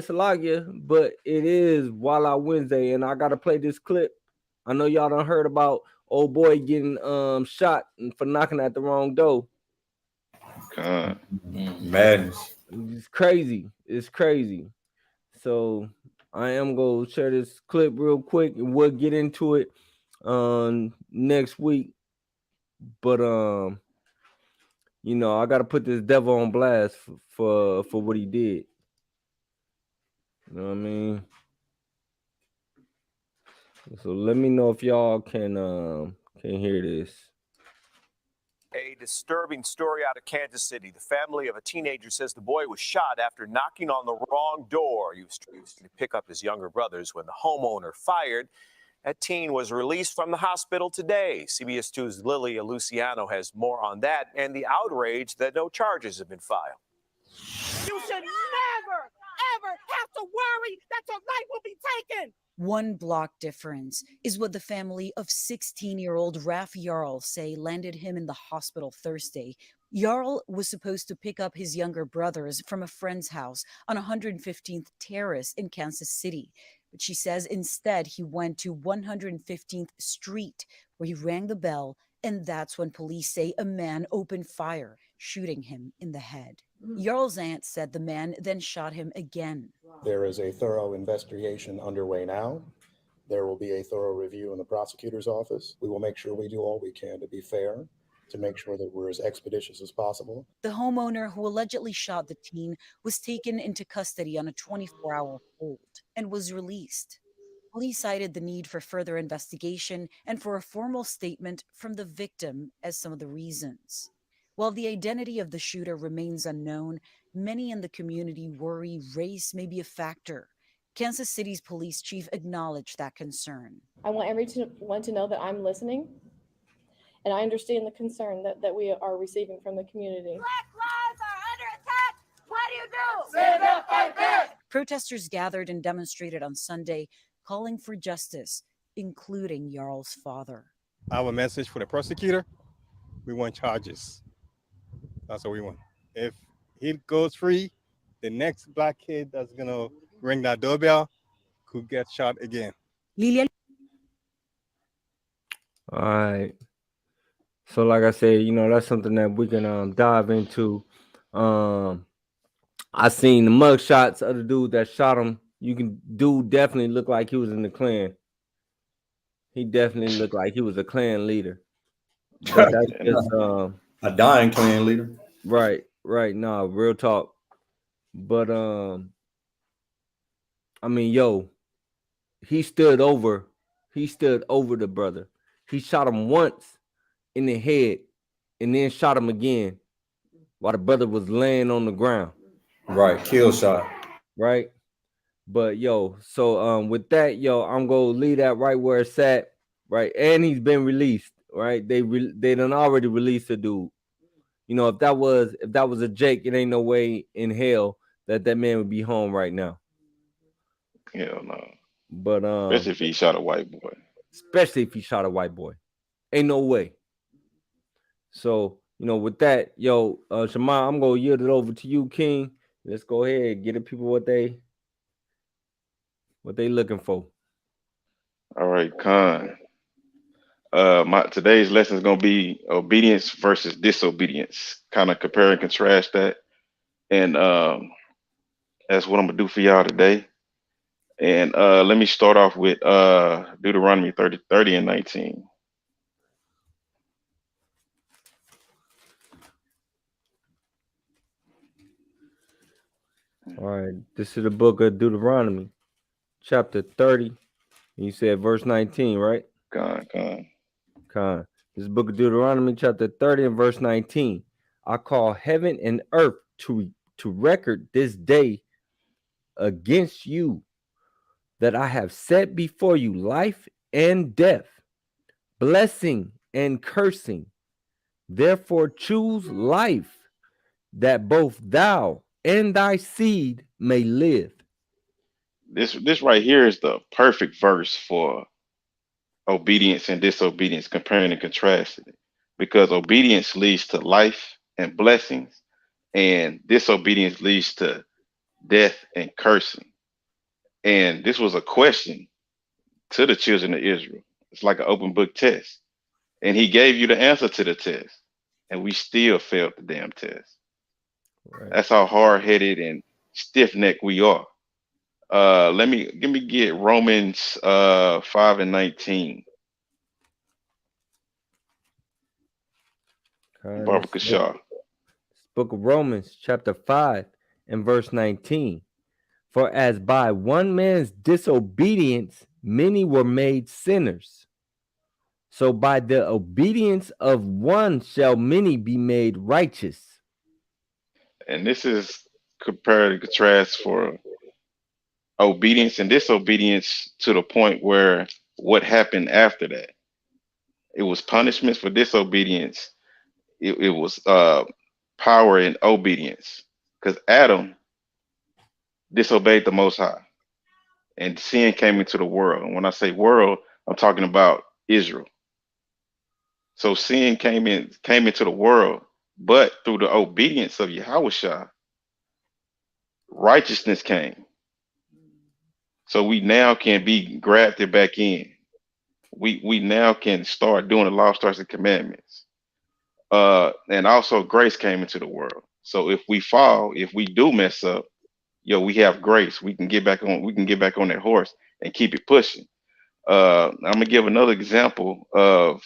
Salagia, but it is Walla Wednesday, and I gotta play this clip. I know y'all done heard about old boy getting shot for knocking at the wrong door. God. Madness. It's crazy. It's crazy. So I am gonna share this clip real quick, and we'll get into it next week. But you know, I gotta put this devil on blast for what he did. You know what I mean? So let me know if y'all can hear this. A disturbing story out of Kansas City. The family of a teenager says the boy was shot after knocking on the wrong door. He was trying to pick up his younger brothers when the homeowner fired. That teen was released from the hospital today. CBS 2's Lilia Luciano has more on that and the outrage that no charges have been filed. You should never, ever have to worry that your life will be taken. 1 block difference is what the family of 16-year-old Raf Jarl say landed him in the hospital Thursday. Jarl was supposed to pick up his younger brothers from a friend's house on 115th Terrace in Kansas City. But she says instead he went to 115th Street, where he rang the bell, and that's when police say a man opened fire, shooting him in the head. Jarl's aunt said the man then shot him again. There is a thorough investigation underway now. There will be a thorough review in the prosecutor's office. We will make sure we do all we can to be fair, to make sure that we're as expeditious as possible. The homeowner who allegedly shot the teen was taken into custody on a 24-hour hold and was released. Police cited the need for further investigation and for a formal statement from the victim as some of the reasons. While the identity of the shooter remains unknown, many in the community worry race may be a factor. Kansas City's police chief acknowledged that concern. I want everyone to know that I'm listening, and I understand the concern that we are receiving from the community. Black lives are under attack. What do you do? Stand up, fight back. Protesters gathered and demonstrated on Sunday, calling for justice, including Jarl's father. Our message for the prosecutor: we want charges. That's what we want. If he goes free, the next black kid that's gonna ring that doorbell could get shot again. All right. So, like I said, that's something that we can dive into. I seen the mug shots of the dude that shot him. Dude definitely looked like he was in the Klan. He definitely looked like he was a Klan leader. But that's just a dying Klan leader. Right. Nah, real talk. But I mean, he stood over the brother. He shot him once in the head and then shot him again while the brother was laying on the ground. Right, kill shot. Right. But so with that, I'm gonna leave that right where it's at. Right. And he's been released. Right. They done already released a dude. If that was a Jake, it ain't no way in hell that man would be home right now. Hell no. But especially if he shot a white boy. Ain't no way. So, with that, Shema, I'm gonna yield it over to you, King. Let's go ahead and get the people what they looking for. All right, Khan. Today's lesson is gonna be obedience versus disobedience. Kind of compare and contrast that. And that's what I'm gonna do for y'all today. And let me start off with Deuteronomy 30 and 19. All right, this is the book of Deuteronomy, chapter 30. You said verse 19, right? Con. This is the book of Deuteronomy, chapter 30 and verse 19. I call heaven and earth to record this day against you, that I have set before you life and death, blessing and cursing. Therefore choose life, that both thou and thy seed may live. This right here is the perfect verse for obedience and disobedience, comparing and contrasting it, because obedience leads to life and blessings, and disobedience leads to death and cursing. And this was a question to the children of Israel. It's like an open book test, and he gave you the answer to the test, and we still failed the damn test. Right. That's how hard-headed and stiff-necked we are. Let me get Romans 5 and 19. Barbara Cashapp. Book of Romans, chapter 5 and verse 19. For as by one man's disobedience many were made sinners, so by the obedience of one shall many be made righteous. And this is compare and contrast for obedience and disobedience to the point where what happened after that. It was punishments for disobedience. It was power and obedience, because Adam disobeyed the Most High, and sin came into the world. And when I say world, I'm talking about Israel. So sin came into the world, but through the obedience of Yahushua, righteousness came. So we now can be grafted back in. We now can start doing the law, statutes, and commandments. And also grace came into the world. So if we fall, if we do mess up, we have grace. We can get back on that horse and keep it pushing. I'm gonna give another example of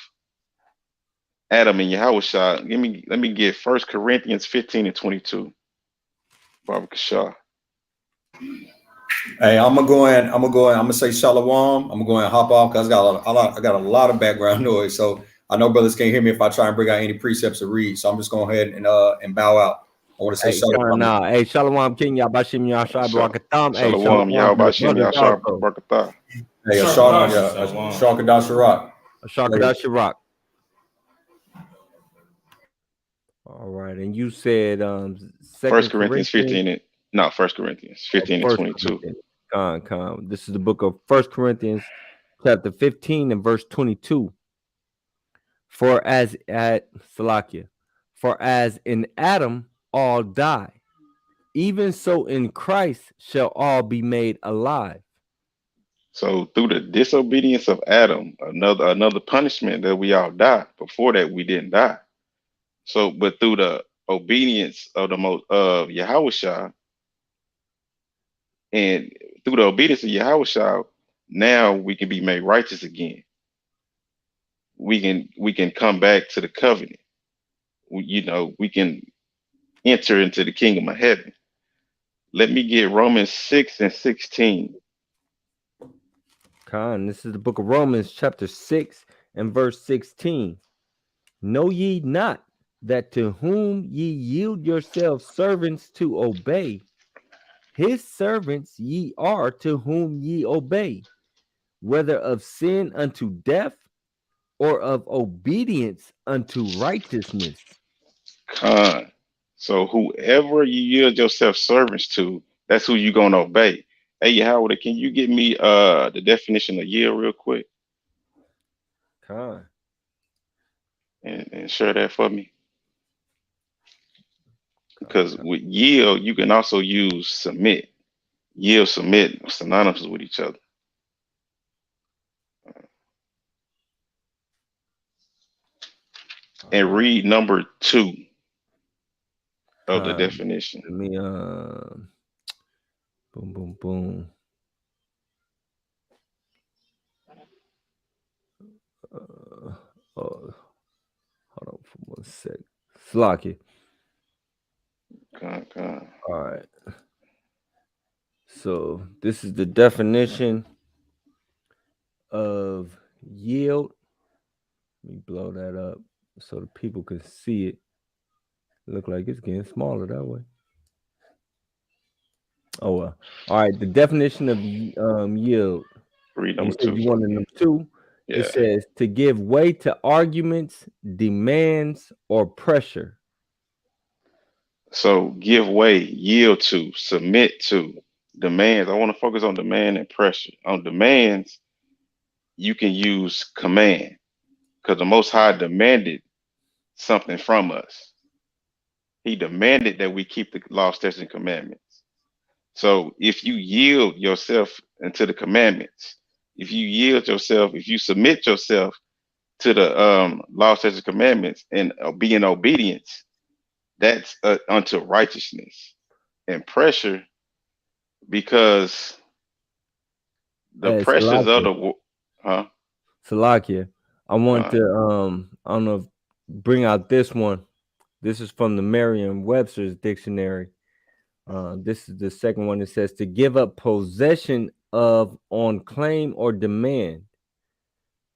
Adam and Yahushua. Let me get 1 Corinthians 15 and 22. Barbara Cashapp. Hey, I'm gonna say shalom. I'm gonna go and hop off because I got a lot of background noise. So I know brothers can't hear me if I try and bring out any precepts to read. So I'm just going ahead and bow out. I want to say shalom. Hey, shalom, King Yabashim Yashai Barakatam. Hey, shalom, Yabashim Yashai Barakatam. Hey, Ashar Kadash Rock. All right, and you said 1 Corinthians 15 and 22. This is the book of 1 Corinthians chapter 15 and verse 22. For as in Adam all die, even so in Christ shall all be made alive. So through the disobedience of Adam, another punishment that we all die. Before that, we didn't die. So, but through the obedience of the most of Yahushua, and through the obedience of Yahushua, now we can be made righteous again. We can come back to the covenant. We can enter into the kingdom of heaven. Let me get Romans 6:16. This is the book of Romans, chapter 6 and verse 16. Know ye not that to whom ye yield yourselves servants to obey, his servants ye are to whom ye obey, whether of sin unto death or of obedience unto righteousness. So whoever you yield yourself servants to, that's who you're gonna obey. Hey, Howard, can you give me the definition of yield real quick? And share that for me. Because with yield, you can also use submit. Yield, submit, synonymous with each other. And read number 2 of the definition. Let me boom. Hold on for 1 sec. Slocky. All right. So this is the definition of yield. Let me blow that up so the people can see it. Look like it's getting smaller that way. Oh well. All right. The definition of yield. Read number 2. You wanted number 2. Yeah. It says to give way to arguments, demands, or pressure. So give way, yield to, submit to, demands. I want to focus on demand and pressure. On demands, you can use command because the Most High demanded something from us. He demanded that we keep the law, statutes, and commandments. So if you yield yourself into the commandments, if you submit yourself to the law, statutes, and commandments and be in obedience, that's unto righteousness. And pressure, because the pressures of the Salakia, I want to I don't know, bring out this one. This is from the Merriam-Webster's dictionary. This is the second one. It says to give up possession of on claim or demand.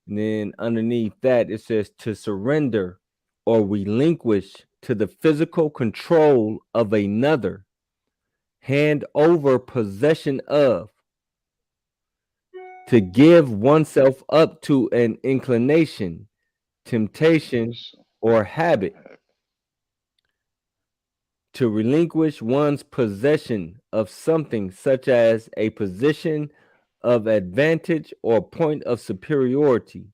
And then underneath that, it says to surrender or relinquish to the physical control of another, hand over possession of, to give oneself up to an inclination, temptation, or habit, to relinquish one's possession of something such as a position of advantage or point of superiority,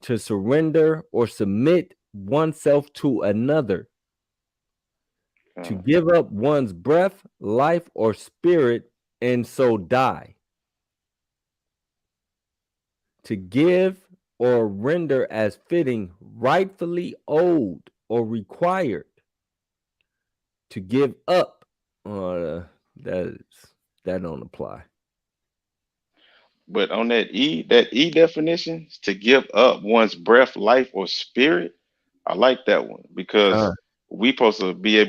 to surrender or submit oneself to another, to give up one's breath, life, or spirit, and so die, to give or render as fitting, rightfully owed or required, to give up. That don't apply. But on that E definition, to give up one's breath, life, or spirit, I like that one because we supposed to be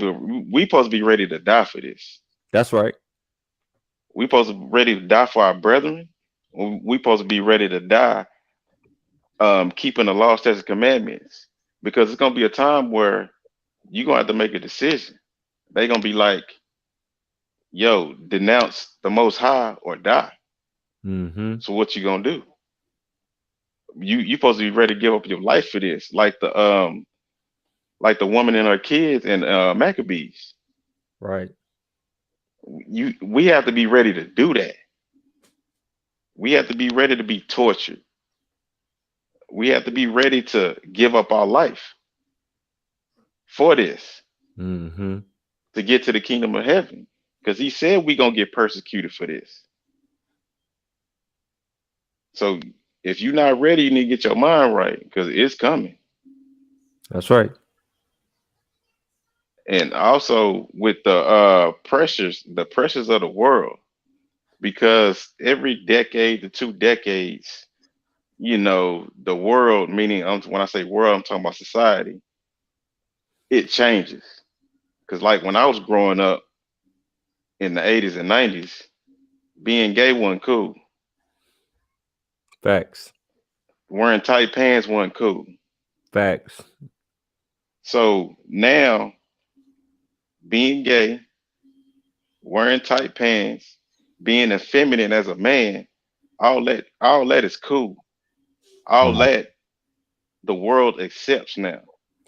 ready to die for this. That's right. We supposed to be ready to die for our brethren. We supposed to be ready to die keeping the law, statutes, and commandments, because it's gonna be a time where you're gonna have to make a decision. They're gonna be like, yo, denounce the Most High or die. Mm-hmm. So what you gonna do? You supposed to be ready to give up your life for this, like the woman and her kids and Maccabees. Right. We have to be ready to do that. We have to be ready to be tortured. We have to be ready to give up our life for this, to get to the kingdom of heaven, because he said we're gonna get persecuted for this. So if you're not ready, you need to get your mind right because it's coming. That's right. And also with the pressures of the world, because every decade to 2 decades, the world, meaning when I say world, I'm talking about society, it changes. Because like when I was growing up in the 80s and 90s, being gay wasn't cool. Facts. Wearing tight pants wasn't cool. Facts. So now being gay, wearing tight pants, being effeminate as a man, all that is cool. All that the world accepts now,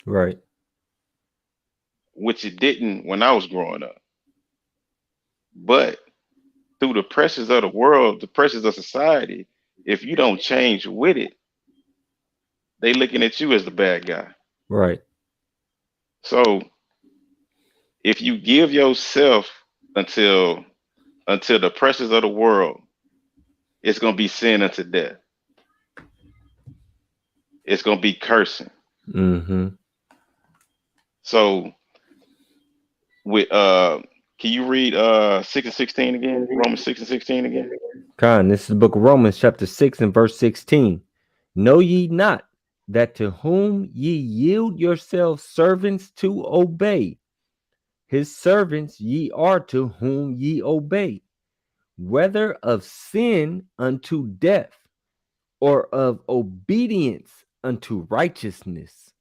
Right. which it didn't when I was growing up. But through the pressures of the world, the pressures of society, if you don't change with it, they looking at you as the bad guy. Right. So if you give yourself until the pressures of the world, it's gonna be sin unto death. It's gonna be cursing. Mm-hmm. So with can you read 6 and 16 again? Romans 6 and 16 again? Con, this is the book of Romans, chapter 6 and verse 16. Know ye not that to whom ye yield yourselves servants to obey, his servants ye are to whom ye obey, whether of sin unto death, or of obedience unto righteousness.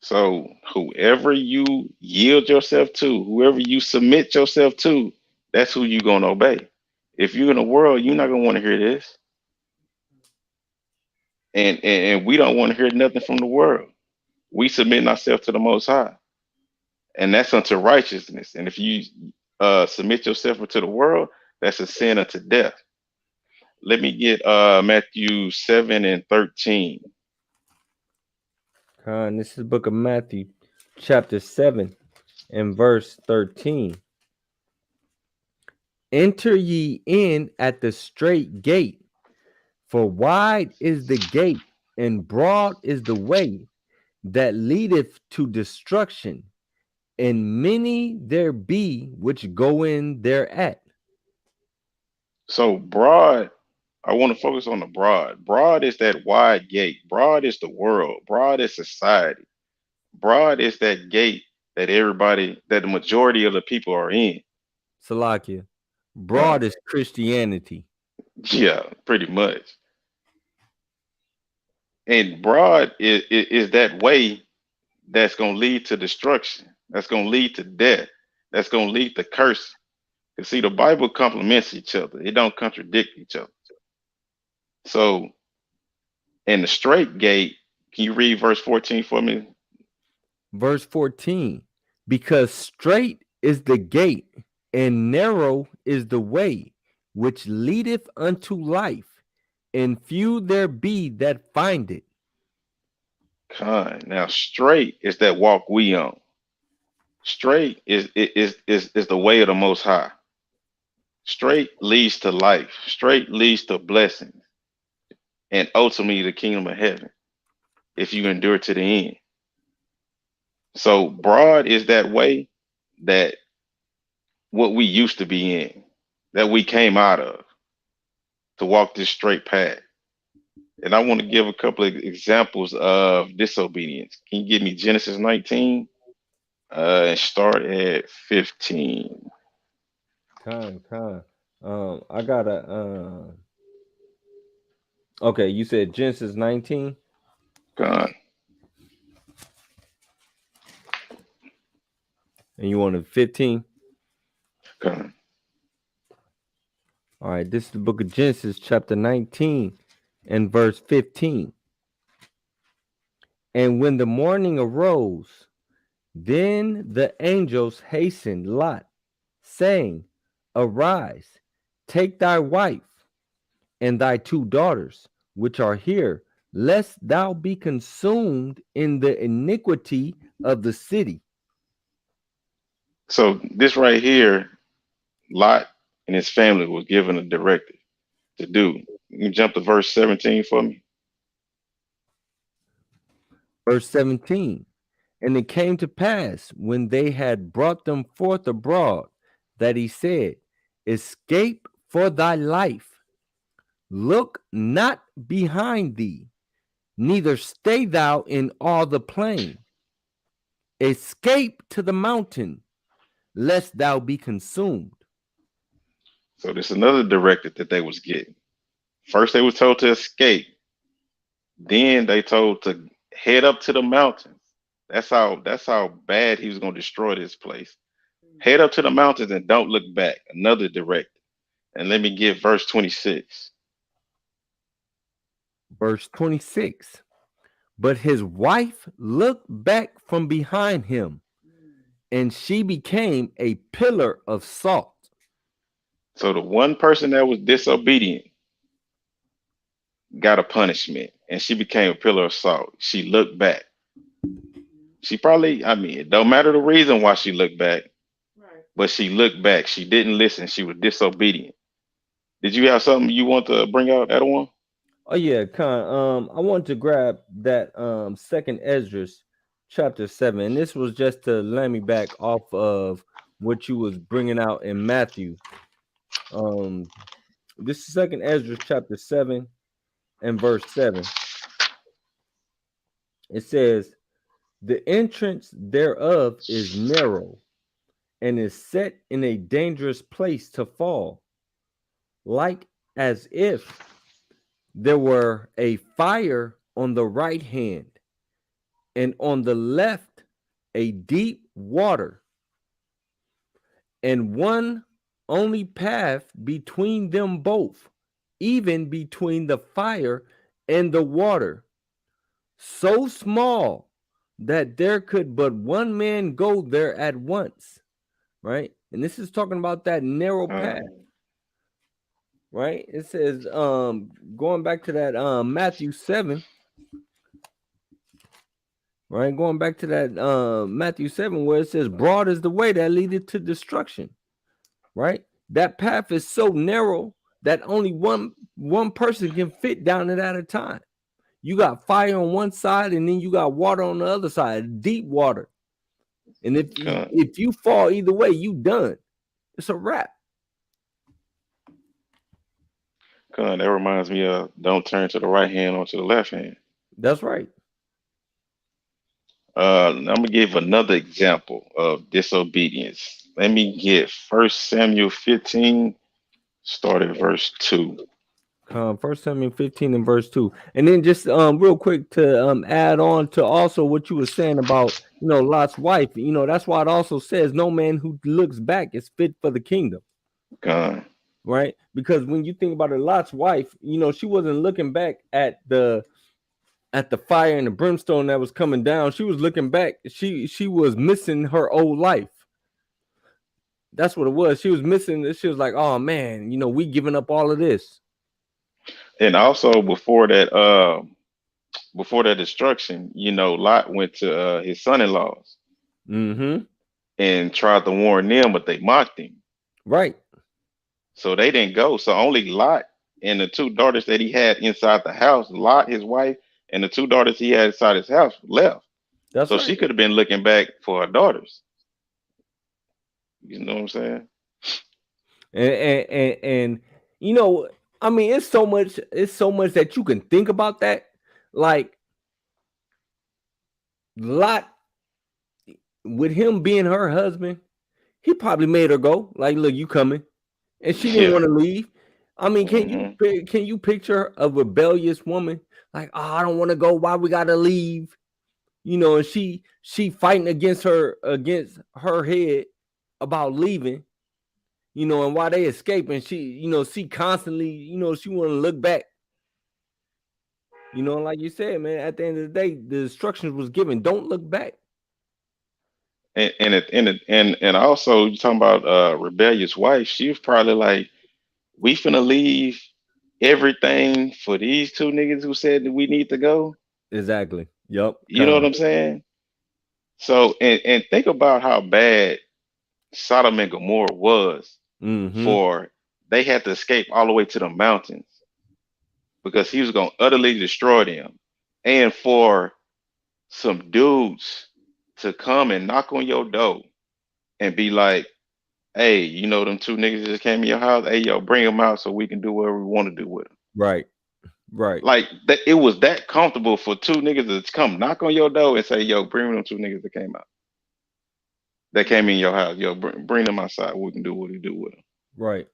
So whoever you yield yourself to, whoever you submit yourself to, that's who you're gonna obey. If you're in the world, you're not gonna want to hear this. And we don't want to hear nothing from the world. We submit ourselves to the Most High, and that's unto righteousness. And if you submit yourself to the world, that's a sin unto death. Let me get Matthew 7 and 13. This is the book of Matthew, chapter 7 and verse 13. Enter ye in at the straight gate, for wide is the gate, and broad is the way that leadeth to destruction, and many there be which go in thereat. So broad, I want to focus on the broad. Broad is that wide gate. Broad is the world. Broad is society. Broad is that gate that the majority of the people are in. Salakia. Broad is Christianity. Yeah, pretty much. And broad is that way that's going to lead to destruction. That's going to lead to death. That's going to lead to curse. You see, the Bible complements each other. It don't contradict each other. So, in the straight gate, can you read verse 14 for me? Verse 14, because straight is the gate, and narrow is the way which leadeth unto life, and few there be that find it. Now, straight is that walk we on. Straight is the way of the Most High. Straight leads to life. Straight leads to blessings, and ultimately the kingdom of heaven, if you endure to the end. So broad is that way that what we used to be in, that we came out of, to walk this straight path. And I want to give a couple of examples of disobedience. Can you give me Genesis 19 and start at 15? I gotta okay, you said Genesis 19. Con. And you wanted 15? Con. All right, this is the book of Genesis, chapter 19 and verse 15. And when the morning arose, then the angels hastened Lot, saying, Arise, take thy wife and thy 2 daughters, which are here, lest thou be consumed in the iniquity of the city. So this right here, Lot and his family was given a directive to do. You jump to verse 17 for me. Verse 17. And it came to pass when they had brought them forth abroad that he said, escape for thy life. Look not behind thee, neither stay thou in all the plain. Escape to the mountain, lest thou be consumed. So there's another directive that they was getting. First, they was told to escape. Then they told to head up to the mountains. That's how bad he was going to destroy this place. Head up to the mountains and don't look back. Another directive. And let me get verse 26. Verse 26. But his wife looked back from behind him, and she became a pillar of salt. So the one person that was disobedient got a punishment, and she became a pillar of salt. She looked back. She probably, I mean, it don't matter the reason why she looked back, but she looked back. She didn't listen. She was disobedient. Did you have something you want to bring out, Adawan? Oh yeah, Khan. I want to grab that second Esdras chapter 7. And this was just to land me back off of what you was bringing out in Matthew. This is second Esdras chapter 7 and verse 7. It says, the entrance thereof is narrow and is set in a dangerous place to fall, like as if there were a fire on the right hand, and on the left a deep water, and one only path between them both, even between the fire and the water, so small that there could but one man go there at once. Right? And this is talking about that narrow path. Right? It says, going back to that Matthew 7, right? Going back to that Matthew 7, where it says, broad is the way that leadeth to destruction. Right? That path is so narrow that only one person can fit down it at a time. You got fire on one side, and then you got water on the other side, deep water. And if you fall either way, you done. It's a wrap. That reminds me of don't turn to the right hand or to the left hand. That's right. I'm gonna give another example of disobedience. Let me get 1 Samuel 15, start at verse 2. 1 Samuel 15 and verse 2. And then just real quick to add on to also what you were saying about, Lot's wife. That's why it also says no man who looks back is fit for the kingdom. Right? Because when you think about it, Lot's wife, she wasn't looking back at the fire and the brimstone that was coming down. She was looking back. She was missing her old life. That's what it was. She was missing. She was like, oh man, we giving up all of this. And also before that destruction, Lot went to his son-in-laws and tried to warn them, but they mocked him. Right. So they didn't go. So only Lot and the two daughters that he had inside the house, Lot, his wife, and the two daughters he had inside his house left. That's so right. She could have been looking back for her daughters. You know what I'm saying? And I mean, it's so much that you can think about that. Like Lot, with him being her husband, he probably made her go. Like, look, you coming, and she didn't want to leave. I mean, can you picture a rebellious woman like, oh, I don't want to go. Why we gotta leave? And she fighting against her head about leaving. And while they escape, and she constantly, she want to look back. Like you said, man, at the end of the day, the instructions was given. Don't look back. And also you talking about rebellious wife. She was probably like, we finna leave everything for these two niggas who said that we need to go. Exactly. Yep. You know what I'm saying? So, and think about how bad Sodom and Gomorrah was. For they had to escape all the way to the mountains. because he was going to utterly destroy them. And for some dudes to come and knock on your door and be like, hey, you know them two niggas just came in your house? Hey, yo, bring them out so we can do whatever we want to do with them. Right. Right. Like that, it was that comfortable for two niggas to come knock on your door and say, yo, bring them two niggas that came out. That came in your house. Yo, bring them outside. We can do what we do with them. Right.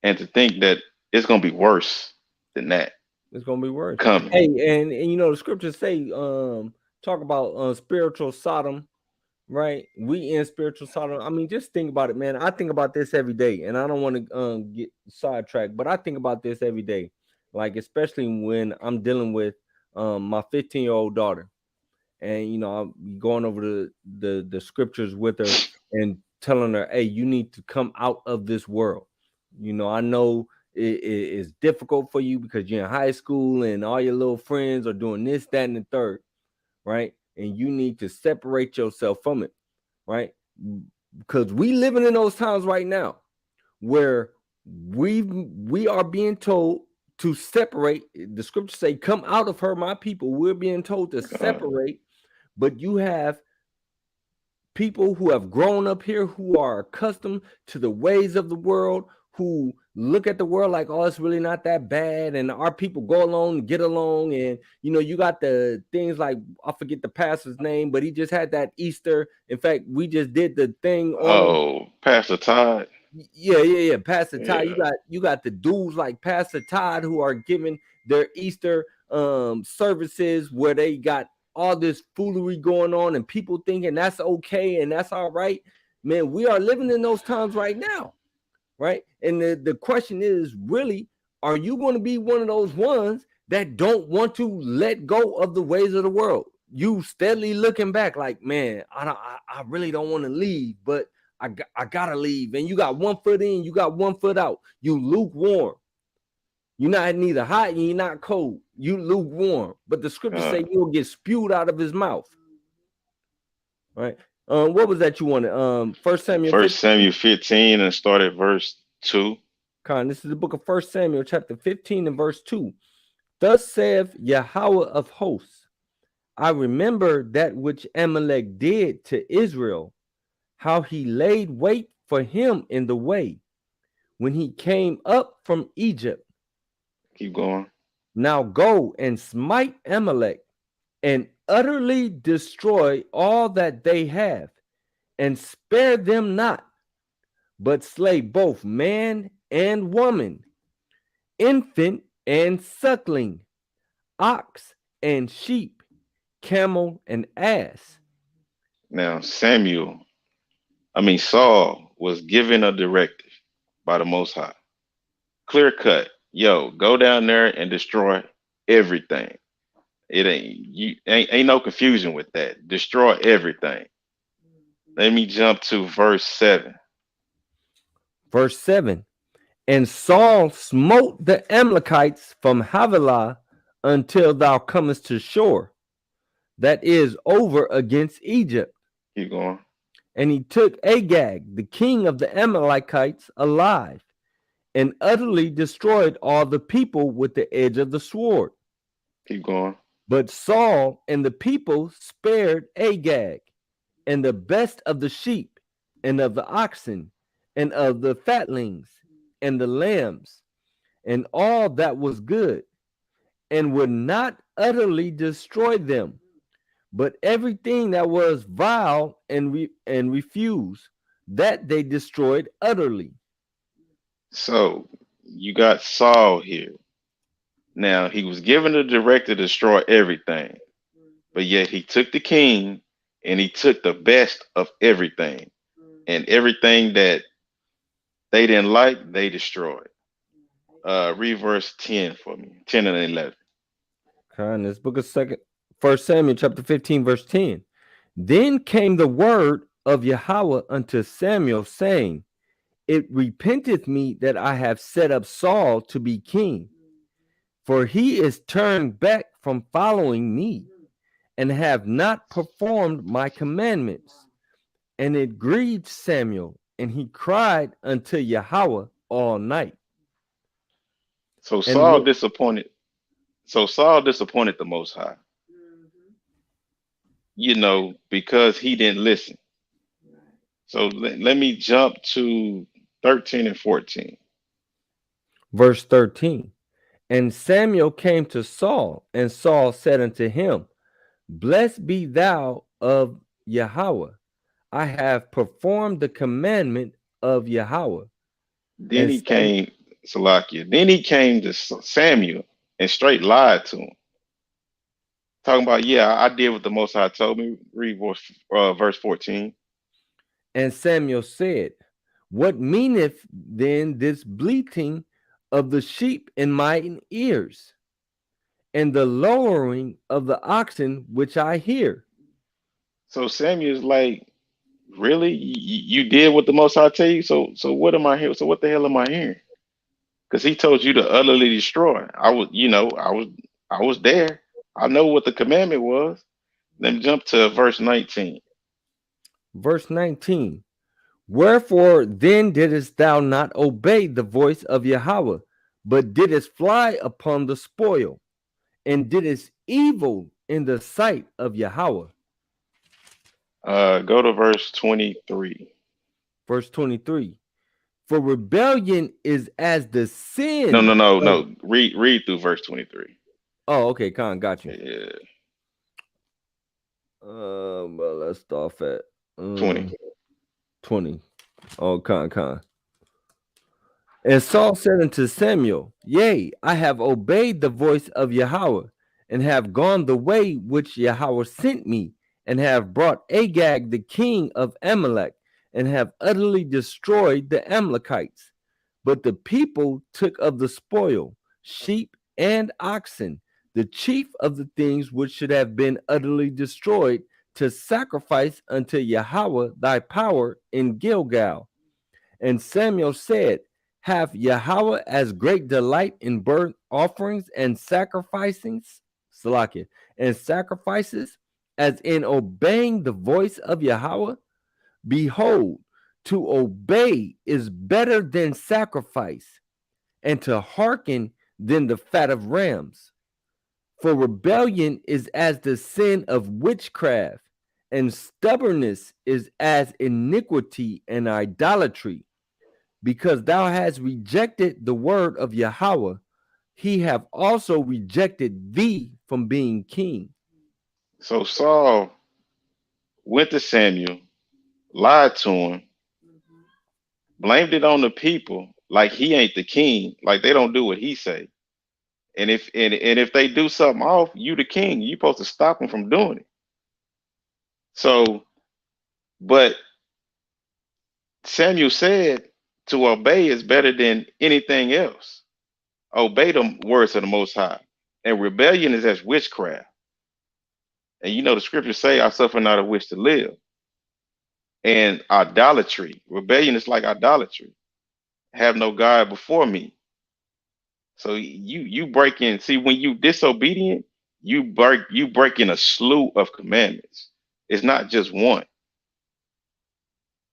And to think that it's going to be worse than that. It's going to be worse. Coming. Hey, and you know, the scriptures say, talk about spiritual Sodom, right? We in spiritual Sodom. I mean, just think about it, man. I think about this every day, and I don't want to get sidetracked, but I think about this every day, like especially when I'm dealing with my 15-year-old daughter, and you know, I'm going over the scriptures with her and telling her, hey, you need to come out of this world. You know, I know it is difficult for you because you're in high school and all your little friends are doing this, that, and the third, right? And you need to separate yourself from it, right? Because we living in those times right now where we are being told to separate. The scriptures say, come out of her, my people. We're being told to separate, but you have people who have grown up here, who are accustomed to the ways of the world, who look at the world like, oh, it's really not that bad. And our people go along and get along. And, you know, you got the things like, I forget the pastor's name, but he just had that Easter. In fact, we just did the thing. Pastor Todd. Yeah. Pastor Todd. You got the dudes like Pastor Todd who are giving their Easter services where they got all this foolery going on and people thinking that's okay and that's all right. Man, we are living in those times right now. Right. And the question is, really, are you going to be one of those ones that don't want to let go of the ways of the world? You steadily looking back like, man, I really don't want to leave, but I got to leave. And you got one foot in, you got one foot out. You lukewarm. You're not neither hot and you're not cold. You lukewarm. But the scriptures say you'll get spewed out of his mouth. Right. What was that you wanted? 1 Samuel 15 and start at verse 2. This is the book of 1 Samuel chapter 15 and verse 2. Thus saith Yahweh of hosts, I remember that which Amalek did to Israel, how he laid wait for him in the way when he came up from Egypt. Keep going. Now go and smite Amalek and utterly destroy all that they have, and spare them not, but slay both man and woman, infant and suckling, ox and sheep, camel and ass. Now Saul was given a directive by the Most High. Clear cut. Yo, go down there and destroy everything. It ain't no confusion with that. Destroy everything. Let me jump to verse 7. Verse 7. And Saul smote the Amalekites from Havilah until thou comest to shore, that is over against Egypt. Keep going. And he took Agag, the king of the Amalekites, alive, and utterly destroyed all the people with the edge of the sword. Keep going. But Saul and the people spared Agag, and the best of the sheep, and of the oxen, and of the fatlings, and the lambs, and all that was good, and would not utterly destroy them, but everything that was vile and refused, that they destroyed utterly. So you got Saul here. Now he was given the directive to destroy everything, but yet he took the king and he took the best of everything, and everything that they didn't like, they destroyed. Read verse 10 for me, 10 and 11. In this book of 1 Samuel chapter 15 verse 10. Then came the word of Yahweh unto Samuel, saying, It repenteth me that I have set up Saul to be king, for he is turned back from following me, and have not performed my commandments. And it grieved Samuel, and he cried unto Yahweh all night. So Saul disappointed So Saul disappointed the Most High, because he didn't listen. So let me jump to 13 and 14. Verse 13. And Samuel came to Saul, and Saul said unto him, Blessed be thou of Yahweh. I have performed the commandment of Yahweh. Then And he came, Salakia. Then he came to Samuel and straight lied to him. Talking about, I did what the Most High told me. Read verse 14. And Samuel said, What meaneth then this bleating of the sheep in mine ears, and the lowering of the oxen which I hear? So Samuel's like, really? You did what the Most High tell you? So what am I here? So what the hell am I hearing? Because he told you to utterly destroy. I was there. I know what the commandment was. Let me jump to verse 19. Verse 19. Wherefore then didst thou not obey the voice of Yahweh, but didst fly upon the spoil, and didst evil in the sight of Yahweh? Go to verse 23. Verse 23. For rebellion is as the sin. No. Read through verse 23. Oh, okay, Khan, got you. Yeah. Well, let's start at 20. 20. Oh, Khan. And Saul said unto Samuel, Yea, I have obeyed the voice of Yahweh, and have gone the way which Yahweh sent me, and have brought Agag the king of Amalek, and have utterly destroyed the Amalekites. But the people took of the spoil, sheep and oxen, the chief of the things which should have been utterly destroyed, to sacrifice unto Yahweh thy power in Gilgal. And Samuel said, Have Yahweh as great delight in burnt offerings and sacrifices, as in obeying the voice of Yahweh? Behold, to obey is better than sacrifice, and to hearken than the fat of rams. For rebellion is as the sin of witchcraft, and stubbornness is as iniquity and idolatry. Because thou hast rejected the word of Yahweh, he have also rejected thee from being king. So Saul went to Samuel, lied to him, blamed it on the people like he ain't the king, like they don't do what he say. And if they do something off, you the king, you supposed to stop them from doing it. So, but Samuel said to obey is better than anything else. Obey the words of the Most High. And rebellion is as witchcraft. And the scriptures say, I suffer not a wish to live. And idolatry, rebellion is like idolatry. Have no God before me. So you break in. See, when you disobedient, you break in a slew of commandments. It's not just one.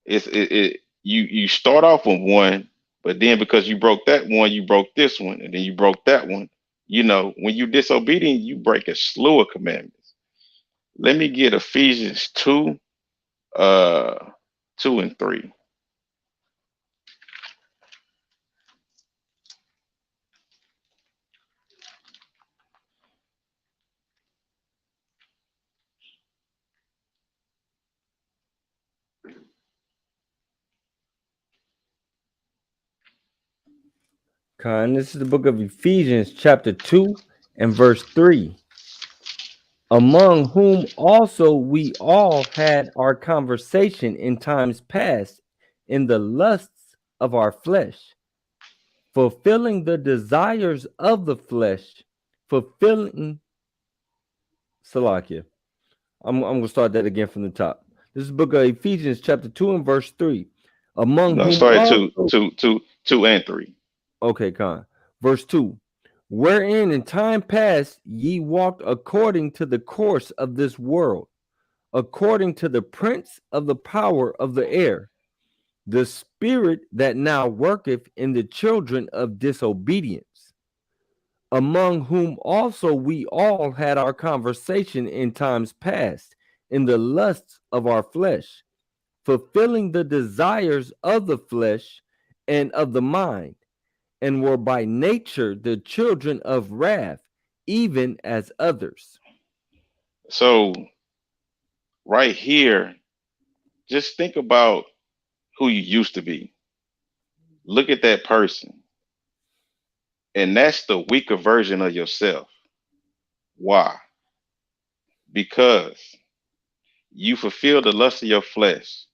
You start off with one, but then because you broke that one, you broke this one, and then you broke that one. When you disobedient, you break a slew of commandments. Let me get Ephesians 2, 2 and 3. Khan, this is the book of Ephesians, chapter 2 and verse 3. Among whom also we all had our conversation in times past in the lusts of our flesh, fulfilling the desires of the flesh, fulfilling Salakia. I'm going to start that again from the top. This is the book of Ephesians, chapter 2 and verse 3. Among whom sorry, 2 and 3. Okay, Khan. Verse 2. Wherein in time past ye walked according to the course of this world, according to the prince of the power of the air, the spirit that now worketh in the children of disobedience, among whom also we all had our conversation in times past, in the lusts of our flesh, fulfilling the desires of the flesh and of the mind, and were by nature the children of wrath, even as others. So right here, just think about who you used to be. Look at that person. And that's the weaker version of yourself. Why? Because you fulfill the lust of your flesh.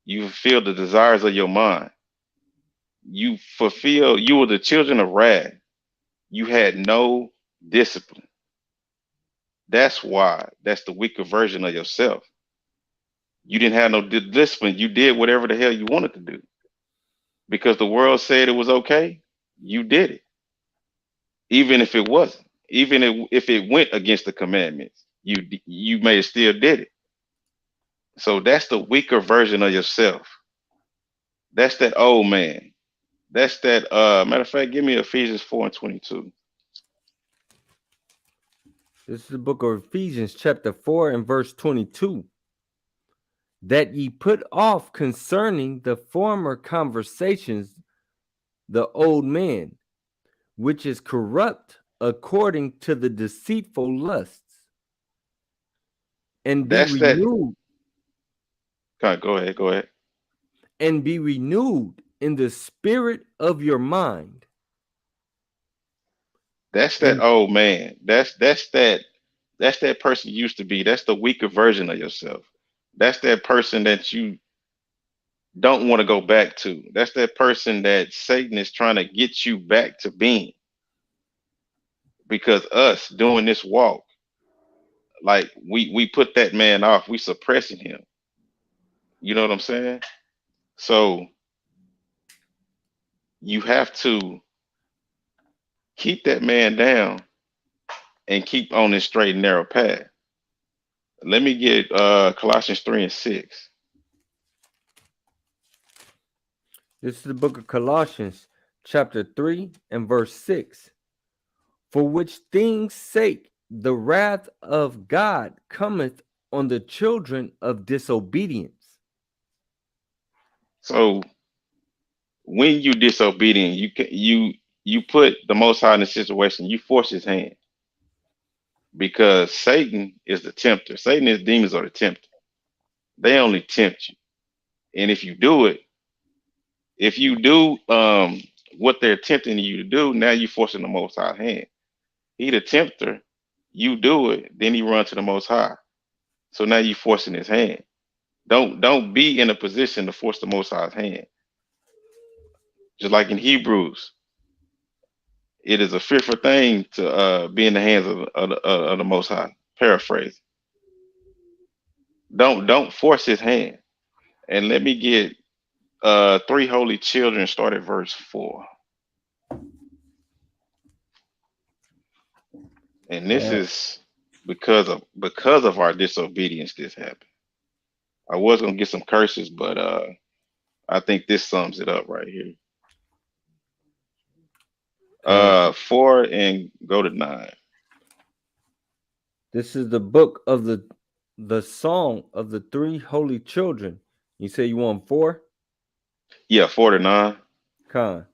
You fulfill the desires of your mind. You were the children of wrath. You had no discipline. That's why. That's the weaker version of yourself. You didn't have no discipline. You did whatever the hell you wanted to do. Because the world said it was okay, you did it. Even if it wasn't. Even if it went against the commandments, you may have still did it. So that's the weaker version of yourself. That's that old man. That's that matter of fact, give me Ephesians 4:22. This is the book of Ephesians, chapter 4 and verse 22. That ye put off concerning the former conversations the old man, which is corrupt according to the deceitful lusts, and be renewed. Go ahead. And be renewed in the spirit of your mind. That's that old man. That's that person you used to be. That's the weaker version of yourself. That's that person that you don't want to go back to. That's that person that Satan is trying to get you back to being. Because us doing this walk, like we put that man off, we suppressing him. You know what I'm saying? So you have to keep that man down and keep on this straight and narrow path. Let me get Colossians 3 and 6. This is the book of Colossians, chapter 3 and verse 6. For which things' sake the wrath of God cometh on the children of disobedience. So when you disobedient, you put the Most High in a situation, you force his hand. Because Satan is the tempter. Satan and his demons are the tempter. They only tempt you. And if you do what they're tempting you to do, now you're forcing the Most High hand. He the tempter, you do it, then he run to the Most High. So now you're forcing his hand. Don't be in a position to force the Most High's hand. Just like in Hebrews, it is a fearful thing to be in the hands of the Most High. Paraphrase. Don't force his hand. And let me get 3 holy children, start at verse 4. And this is because of our disobedience this happened. I was gonna get some curses, but I think this sums it up right here. 4 and go to 9. This is the book of the song of the 3 holy children. You say you want 4? Yeah, 4 to 9. Con.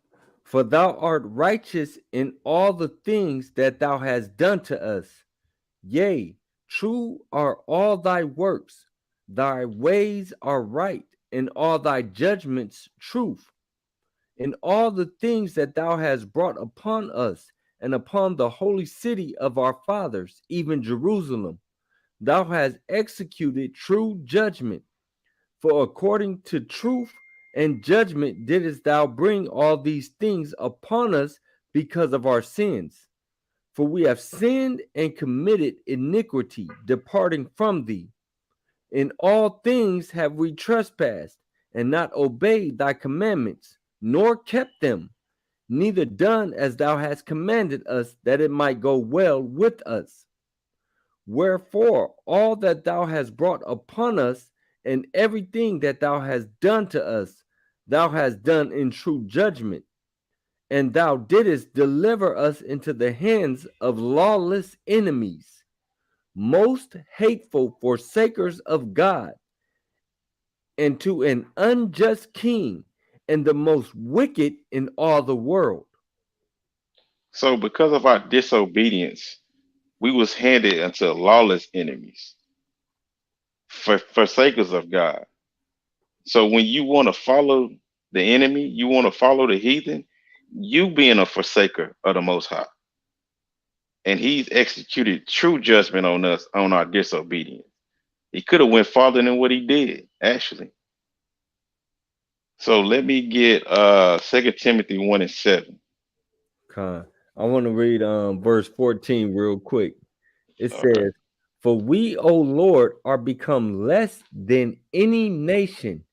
For thou art righteous in all the things that thou hast done to us. Yea, true are all thy works. Thy ways are right, and all thy judgments truth. In all the things that thou hast brought upon us, and upon the holy city of our fathers, even Jerusalem, thou hast executed true judgment. For according to truth and judgment didst thou bring all these things upon us because of our sins. For we have sinned and committed iniquity, departing from thee. In all things have we trespassed, and not obeyed thy commandments, nor kept them, neither done as thou hast commanded us, that it might go well with us. Wherefore all that thou hast brought upon us, and everything that thou hast done to us, thou hast done in true judgment. and thou didst deliver us into the hands of lawless enemies, most hateful forsakers of God, and to an unjust king, and the most wicked in all the world. So because of our disobedience, we was handed unto lawless enemies, forsakers of God. So when you want to follow the enemy, you want to follow the heathen, you being a forsaker of the Most High. And he's executed true judgment on us on our disobedience. He could have went farther than what he did, actually. So let me get 2 Timothy 1:7. I want to read verse 14 real quick. It Okay. says, "For we, O Lord, are become less than any nation,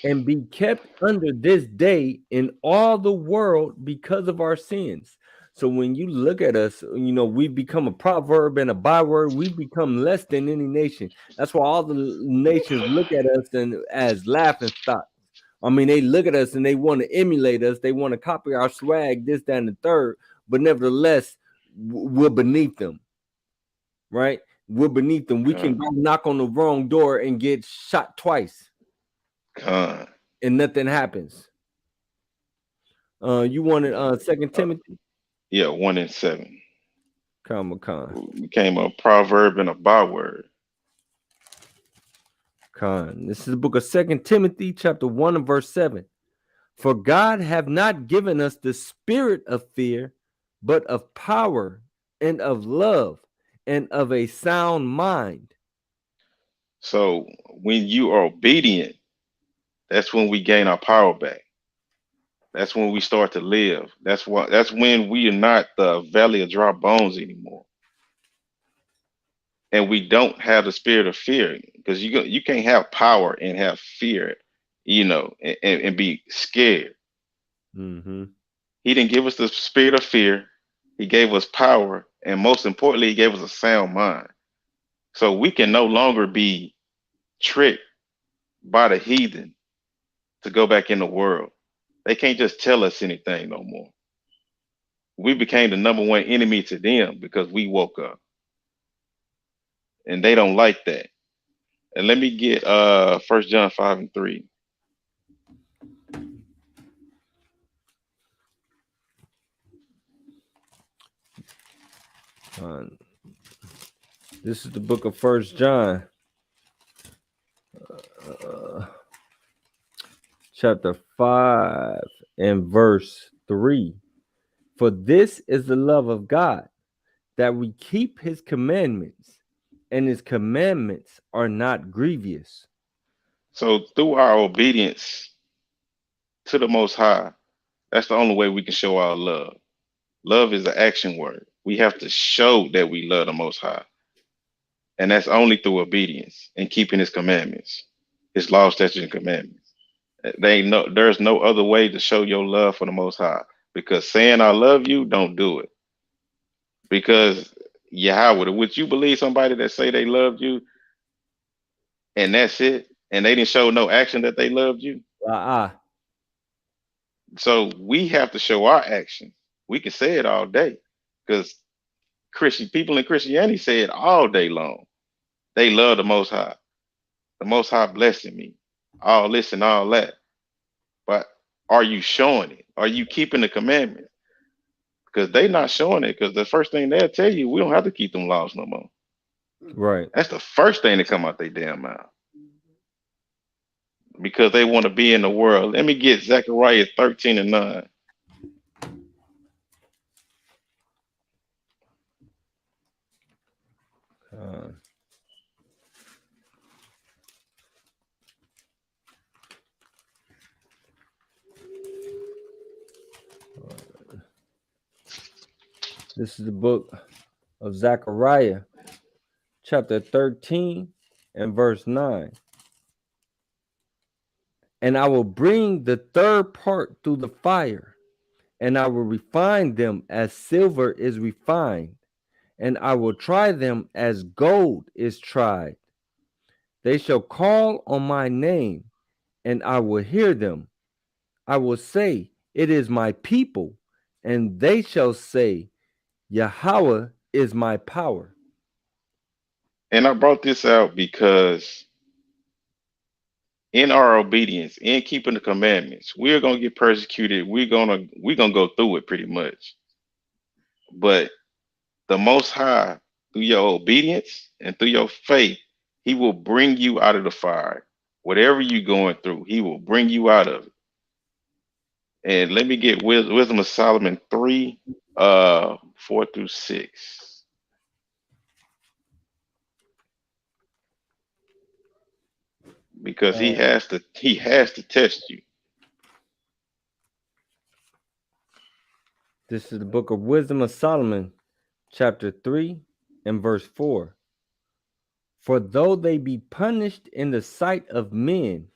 and be kept under this day in all the world because of our sins." So when you look at us, we become a proverb and a byword. We become less than any nation. That's why all the nations look at us as laughing stock. I mean, they look at us and they want to emulate us. They want to copy our swag, this, that, and the third. But nevertheless, we're beneath them, right? We're beneath them. We can go knock on the wrong door and get shot twice. And nothing happens. You wanted 2 Timothy? Yeah, 1:7. Con. Became a proverb and a byword. This is the book of 2 Timothy, chapter 1 and verse 7. "For God have not given us the spirit of fear, but of power and of love and of a sound mind." So when you are obedient, that's when we gain our power back. That's when we start to live. That's when we are not the valley of dry bones anymore. And we don't have the spirit of fear, because you can't have power and have fear, and be scared. Mm-hmm. He didn't give us the spirit of fear. He gave us power, and most importantly, he gave us a sound mind. So we can no longer be tricked by the heathen to go back in the world. They can't just tell us anything no more. We became the number one enemy to them because we woke up. And they don't like that. And let me get 1 John 5:3. This is the book of 1 John, chapter 5 and verse 3. "For this is the love of God, that we keep his commandments, and his commandments are not grievous." So through our obedience to the Most High, that's the only way we can show our love. Love is an action word. We have to show that we love the Most High. And that's only through obedience and keeping his commandments, his law, statutes, and commandments. There's no other way to show your love for the Most High, because saying I love you, don't do it. Because Yahweh, would you believe somebody that say they loved you and that's it, and they didn't show no action that they loved you? So we have to show our action. We can say it all day, because people in Christianity say it all day long. They love the Most High. The Most High blessing me. All this and all that. But are you showing it? Are you keeping the commandments? Because they not showing it, because the first thing they'll tell you, we don't have to keep them laws no more. Right. That's the first thing to come out their damn mouth. Because they want to be in the world. Let me get Zechariah 13:9. This is the book of Zechariah, chapter 13 and verse 9. "And I will bring the third part through the fire, and I will refine them as silver is refined, and I will try them as gold is tried. They shall call on my name, and I will hear them. I will say, it is my people, and they shall say, Yahweh is my power. And I brought this out because in our obedience, in keeping the commandments, we're gonna get persecuted. We're gonna go through it pretty much. But the Most High, through your obedience and through your faith, He will bring you out of the fire. Whatever you're going through, He will bring you out of it. And let me get Wisdom of Solomon 3, 4 through 6. Because he has to test you. This is the book of Wisdom of Solomon, chapter 3 and verse 4. For though they be punished in the sight of men,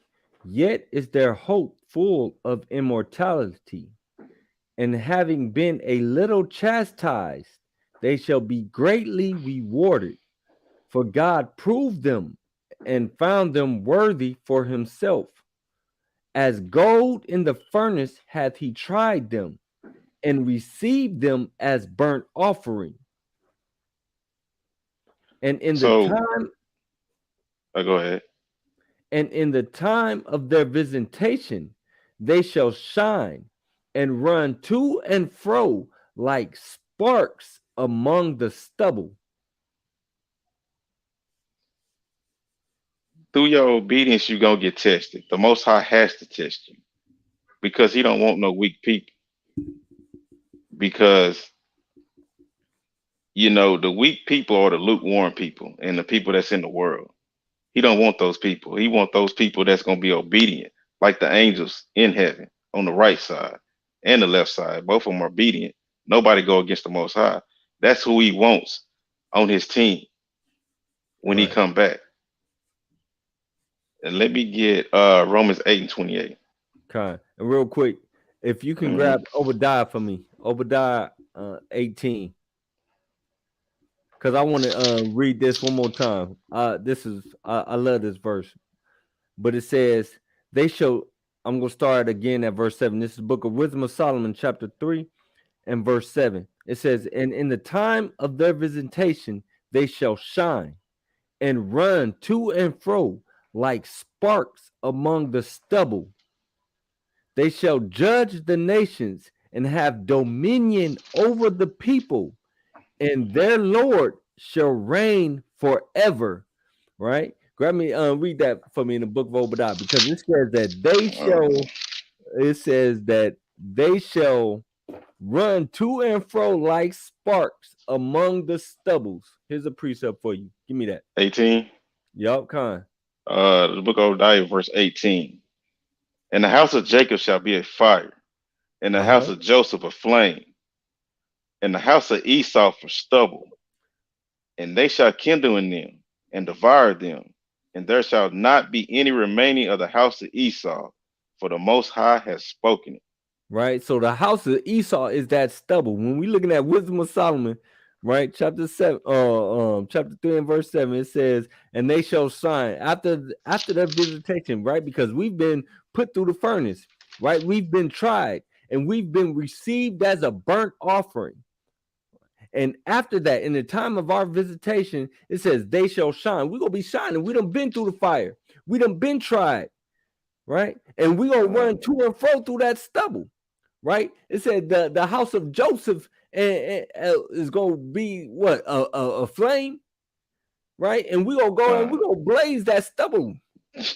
yet is their hope full of immortality. And having been a little chastised, they shall be greatly rewarded. For God proved them and found them worthy for himself. As gold in the furnace hath he tried them, and received them as burnt offering. And in the time, go ahead. And in the time of their visitation, they shall shine and run to and fro like sparks among the stubble. Through your obedience, you're gonna get tested. The Most High has to test you because He don't want no weak people. Because the weak people are the lukewarm people and the people that's in the world. He don't want those people. He want those people that's gonna be obedient, like the angels in heaven on the right side and the left side. Both of them are obedient. Nobody go against the Most High. That's who He wants on His team when He come back. And let me get Romans 8 and 28. Okay. And real quick, if you can grab Obadiah for me, Obadiah 18. Because I want to read this one more time. I love this verse. But it says, I'm going to start again at verse 7. This is the book of Wisdom of Solomon, chapter 3 and verse 7. It says, and in the time of their visitation, they shall shine and run to and fro like sparks among the stubble. They shall judge the nations and have dominion over the people, and their Lord shall reign forever. Right? Grab me, read that for me in the book of Obadiah, because it says that they shall run to and fro like sparks among the stubbles. Here's a precept for you. Give me that. 18. Yup, Con. The book of Obadiah, verse 18. And the house of Jacob shall be a fire, and the house of Joseph a flame, and the house of Esau for stubble. And they shall kindle in them and devour them, and there shall not be any remaining of the house of Esau, for the Most High has spoken it. Right. So the house of Esau is that stubble. When we're looking at Wisdom of Solomon, right, chapter 7, chapter 3 and verse 7, it says, and they shall shine after their visitation, right? Because we've been put through the furnace, right? We've been tried and we've been received as a burnt offering. And after that, in the time of our visitation, it says they shall shine. We're gonna be shining. We done been through the fire. We done been tried, right? And we're gonna run to and fro through that stubble. Right? It said the house of Joseph is going to be what? A flame, right? And we're going to go and we're going to blaze that stubble.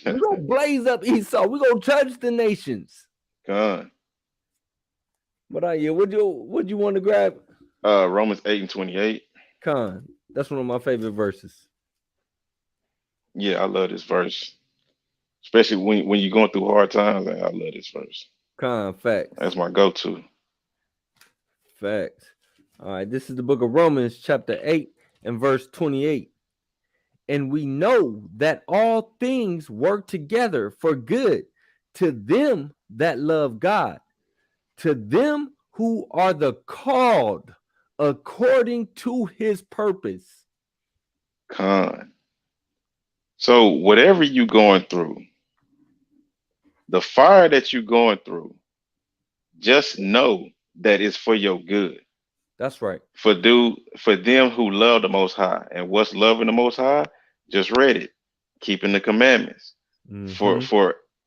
We're going to blaze up Esau. We're going to judge the nations. God. What are you? What you want to grab? Romans 8 and 28. Con. That's one of my favorite verses. Yeah, I love this verse. Especially when you're going through hard times. I love this verse. Con, facts. That's my go-to. Facts. All right, this is the book of Romans, chapter 8 and verse 28. And we know that all things work together for good to them that love God, to them who are the called according to his purpose. Con. So whatever you're going through, the fire that you're going through, just know that is for your good. That's right. For them who love the Most High. And what's loving the Most High? Just read it. Keeping the commandments. Mm-hmm.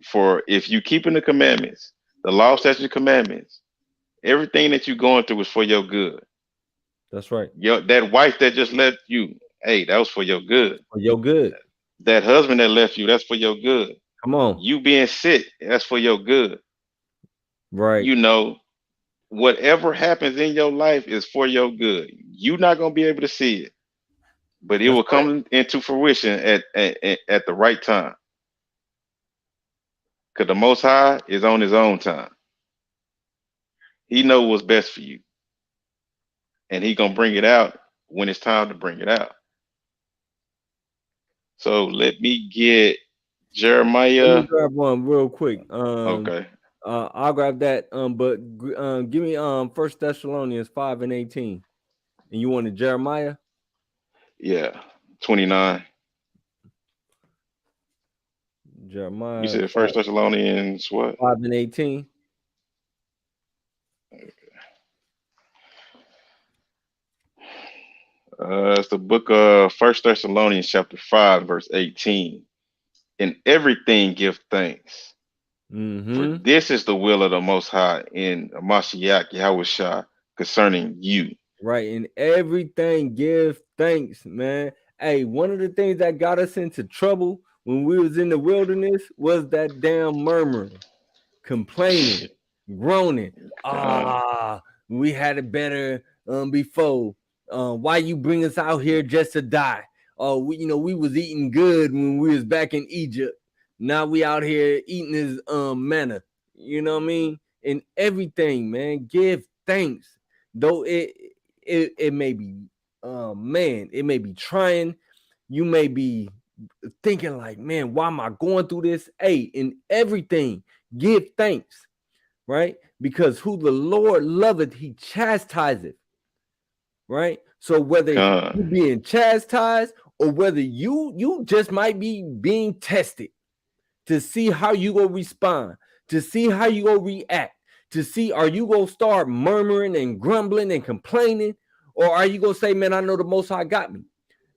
For if you keeping the commandments, the law, statutes, commandments, everything that you're going through is for your good. That's right. That wife that just left you, hey, that was for your good. For your good. That husband that left you, that's for your good. Come on. You being sick, that's for your good. Right. You know, whatever happens in your life is for your good. You're not gonna be able to see it, but it will come into fruition at the right time. Because the Most High is on his own time. He knows what's best for you. And he gonna bring it out when it's time to bring it out. So let me get Jeremiah. Let me grab one real quick. Okay. I'll grab that. But give me 1 Thessalonians 5:18. And you wanted Jeremiah? Yeah, 29. Jeremiah. You said 1 Thessalonians what? 5:18. It's the book of 1 Thessalonians chapter 5, verse 18. In everything give thanks. For this is the will of the Most High in Mashiach Yahushua concerning you. Right. In everything give thanks, man. Hey, one of the things that got us into trouble when we was in the wilderness was that damn murmuring, complaining, groaning. We had it better before. Why you bring us out here just to die? We was eating good when we was back in Egypt. Now we out here eating this manna. You know what I mean? In everything, man, give thanks. Though it may be, it may be trying. You may be thinking like, man, why am I going through this? Hey, in everything, give thanks, right? Because who the Lord loveth, he chastiseth, right? So whether you're being chastised or whether you just might be being tested to see how you gonna respond, to see how you gonna react, to see are you gonna start murmuring and grumbling and complaining, or are you gonna say, man, I know the Most High got me?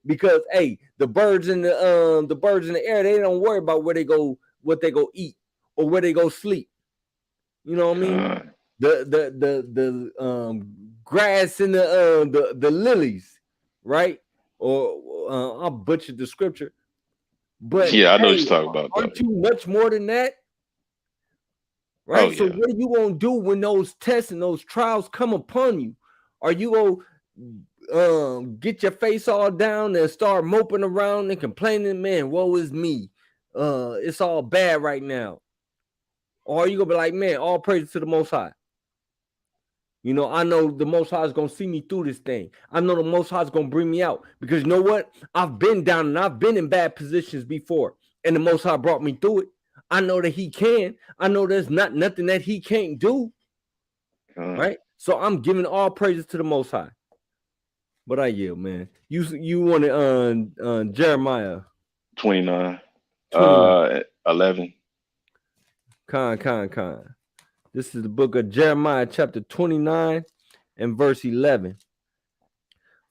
Because hey, the birds in the air, they don't worry about where they go, what they go eat, or where they go sleep. You know what I mean? The grass and the lilies, right? Or I'll butcher the scripture, but yeah, I know what you're talking about. Aren't you much more than that? Right. Oh, so yeah. what are you gonna do when those tests and those trials come upon you? Are you gonna get your face all down and start moping around and complaining, man, woe is me? It's all bad right now. Or are you gonna be like, man, all praise to the Most High? You know, I know the Most High is gonna see me through this thing. I know the Most High is gonna bring me out because you know what? I've been down and I've been in bad positions before, and the Most High brought me through it. I know that He can. I know there's nothing that He can't do. Right? So I'm giving all praises to the Most High. But I yield, man. You wanted Jeremiah 29. 11. Con. This is the book of Jeremiah, chapter 29 and verse 11.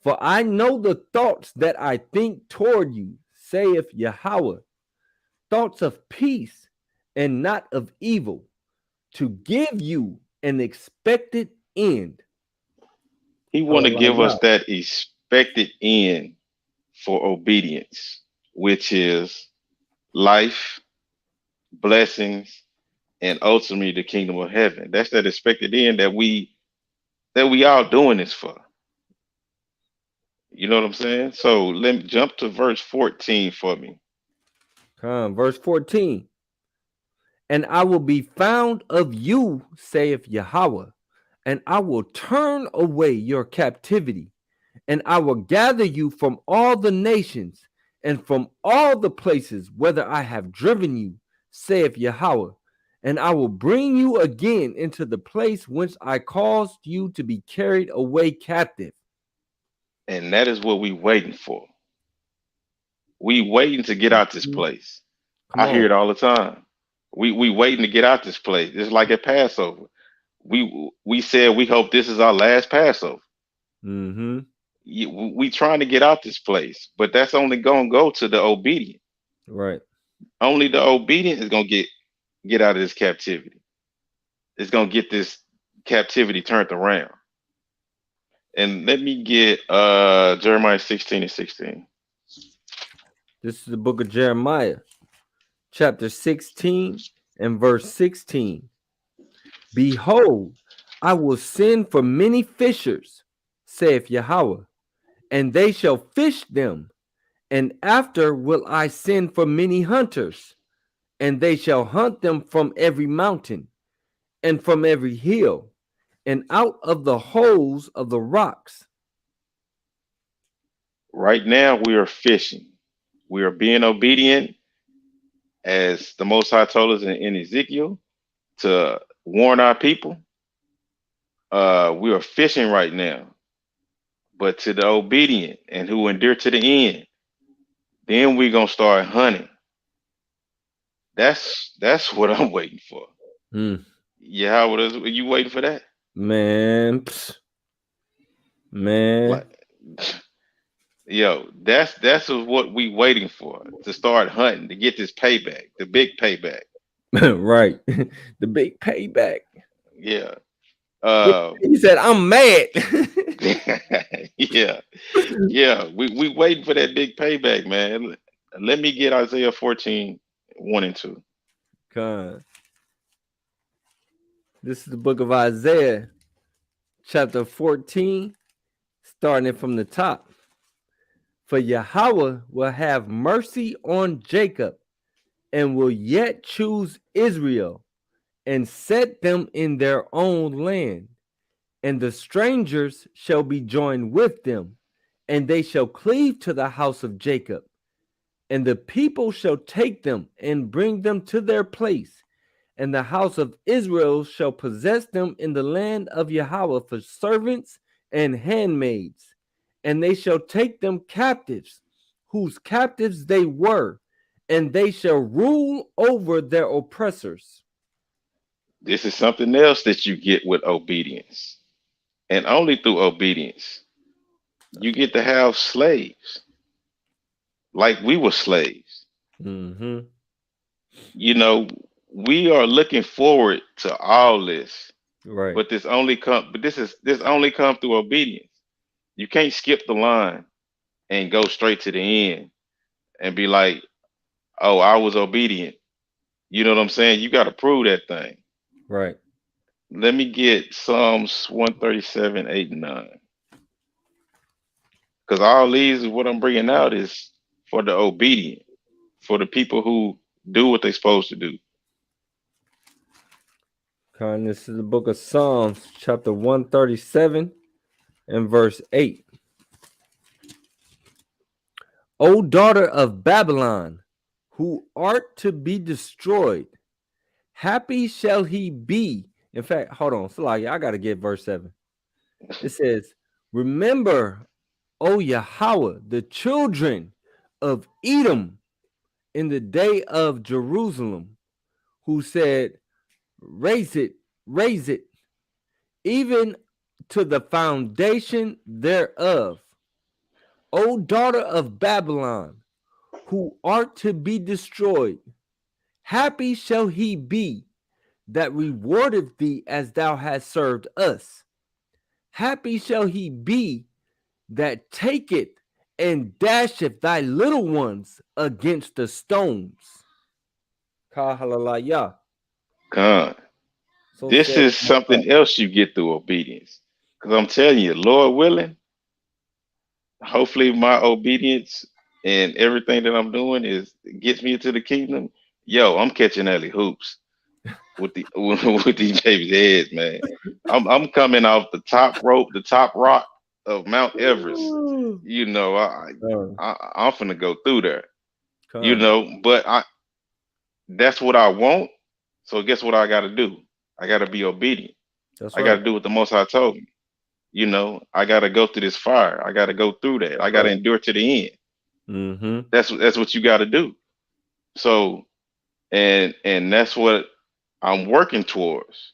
For I know the thoughts that I think toward you, saith Yahweh, thoughts of peace and not of evil, to give you an expected end. He want to give us that expected end for obedience, which is life, blessings, and ultimately the kingdom of heaven. That's that expected end that we all doing this for. You know what I'm saying? So let me jump to verse 14 for me. Verse 14. And I will be found of you, saith Yahweh, and I will turn away your captivity, and I will gather you from all the nations and from all the places whither I have driven you, saith Yahweh, and I will bring you again into the place whence I caused you to be carried away captive. And that is what we waiting for. We waiting to get out this place. I hear it all the time. We waiting to get out this place. It's like at Passover. we said we hope this is our last Passover. Mm-hmm. We trying to get out this place, but that's only gonna go to the obedient. Right. Only the obedient is gonna get out of this captivity. It's gonna get this captivity turned around. And let me get Jeremiah 16:16. This is the book of Jeremiah, chapter 16 and verse 16. Behold, I will send for many fishers, saith Yahweh, and they shall fish them. And after will I send for many hunters, and they shall hunt them from every mountain and from every hill and out of the holes of the rocks. Right now we are fishing. We are being obedient, as the Most High told us in Ezekiel, to warn our people. We are fishing right now, but to the obedient and who endure to the end, then we're gonna start hunting. That's what I'm waiting for. Yeah, how was you waiting for that? Man. Like, yo, that's what we waiting for, to start hunting, to get this payback, the big payback. Right. The big payback. Yeah. He said, I'm mad. Yeah. We waiting for that big payback, man. Let me get Isaiah 14:1 and 2. God. This is the book of Isaiah, chapter 14, starting from the top. For Yahweh will have mercy on Jacob, and will yet choose Israel, and set them in their own land. And the strangers shall be joined with them, and they shall cleave to the house of Jacob. And the people shall take them and bring them to their place. And the house of Israel shall possess them in the land of Yahweh for servants and handmaids. And they shall take them captives, whose captives they were, and they shall rule over their oppressors. This is something else that you get with obedience. And only through obedience, you get to have slaves. Like we were slaves. Mm-hmm. You know, we are looking forward to all this. Right. But this only come through obedience. You can't skip the line and go straight to the end and be like, oh, I was obedient. You know what I'm saying? You got to prove that thing. Right. Let me get Psalms 137:8 and 9. Because all these, what I'm bringing out is for the obedient, for the people who do what they're supposed to do. This is the book of Psalms, chapter 137 and verse 8. O daughter of Babylon, who art to be destroyed, happy shall he be. In fact, hold on, Salaya, I got to get verse 7. It says, remember, O Yahweh, the children of Edom in the day of Jerusalem, who said, raise it, even to the foundation thereof. O daughter of Babylon, who art to be destroyed, happy shall he be that rewardeth thee as thou hast served us. Happy shall he be that taketh and dasheth thy little ones against the stones. Kahalalaya. God. This is something else you get through obedience. Because I'm telling you, Lord willing, hopefully my obedience and everything that I'm doing gets me into the kingdom. Yo, I'm catching alley hoops with these babies' heads, man. I'm coming off the top rope, the top rock of Mount Everest. You know, I'm finna go through there. You know, but that's what I want. So guess what I got to do? I got to be obedient. I got to do what the Most High told me. You know, I got to go through this fire. I got to go through that. I got to endure to the end. Mm-hmm. That's what you got to do. So, and that's what I'm working towards.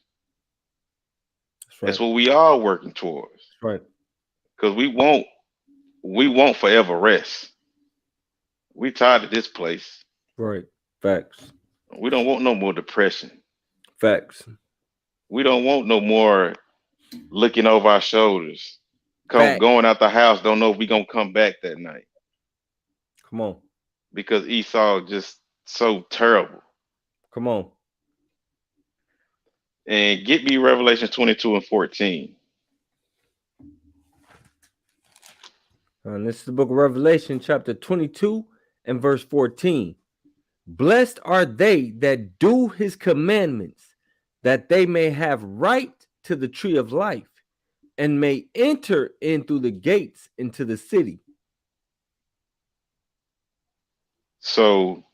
That's what we are working towards. Right. Because we won't forever rest. We tired of this place. Right. Facts. We don't want no more depression. Facts. We don't want no more looking over our shoulders. Going out the house, don't know if we gonna come back that night. Come on. Because Esau just so terrible. Come on. And get me Revelation 22 and 14. And this is the book of Revelation, chapter 22 and verse 14. Blessed are they that do his commandments, that they may have right to the tree of life, and may enter in through the gates into the city. So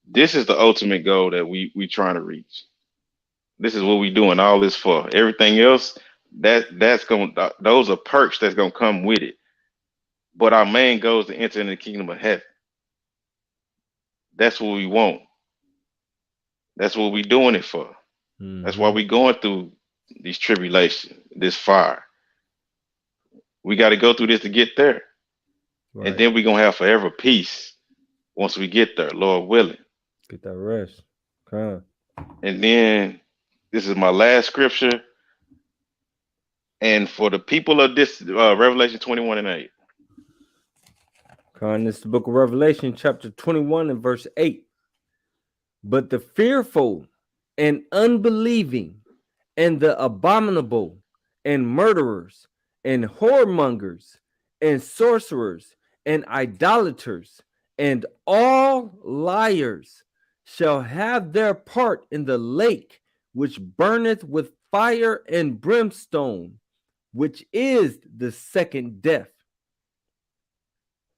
this is the ultimate goal that we trying to reach. This is what we doing all this for. Everything else, those are perks that's gonna come with it. But our main goal is to enter in the kingdom of heaven. That's what we want. That's what we doing it for. That's why we going through these tribulations, this fire. We got to go through this to get there. Right. And then we're going to have forever peace once we get there, Lord willing. Get that rest. Okay. And then this is my last scripture. And for the people of this, Revelation 21 and 8. This is the book of Revelation, chapter 21 and verse 8. But the fearful and unbelieving and the abominable and murderers and whoremongers and sorcerers and idolaters and all liars shall have their part in the lake which burneth with fire and brimstone, which is the second death.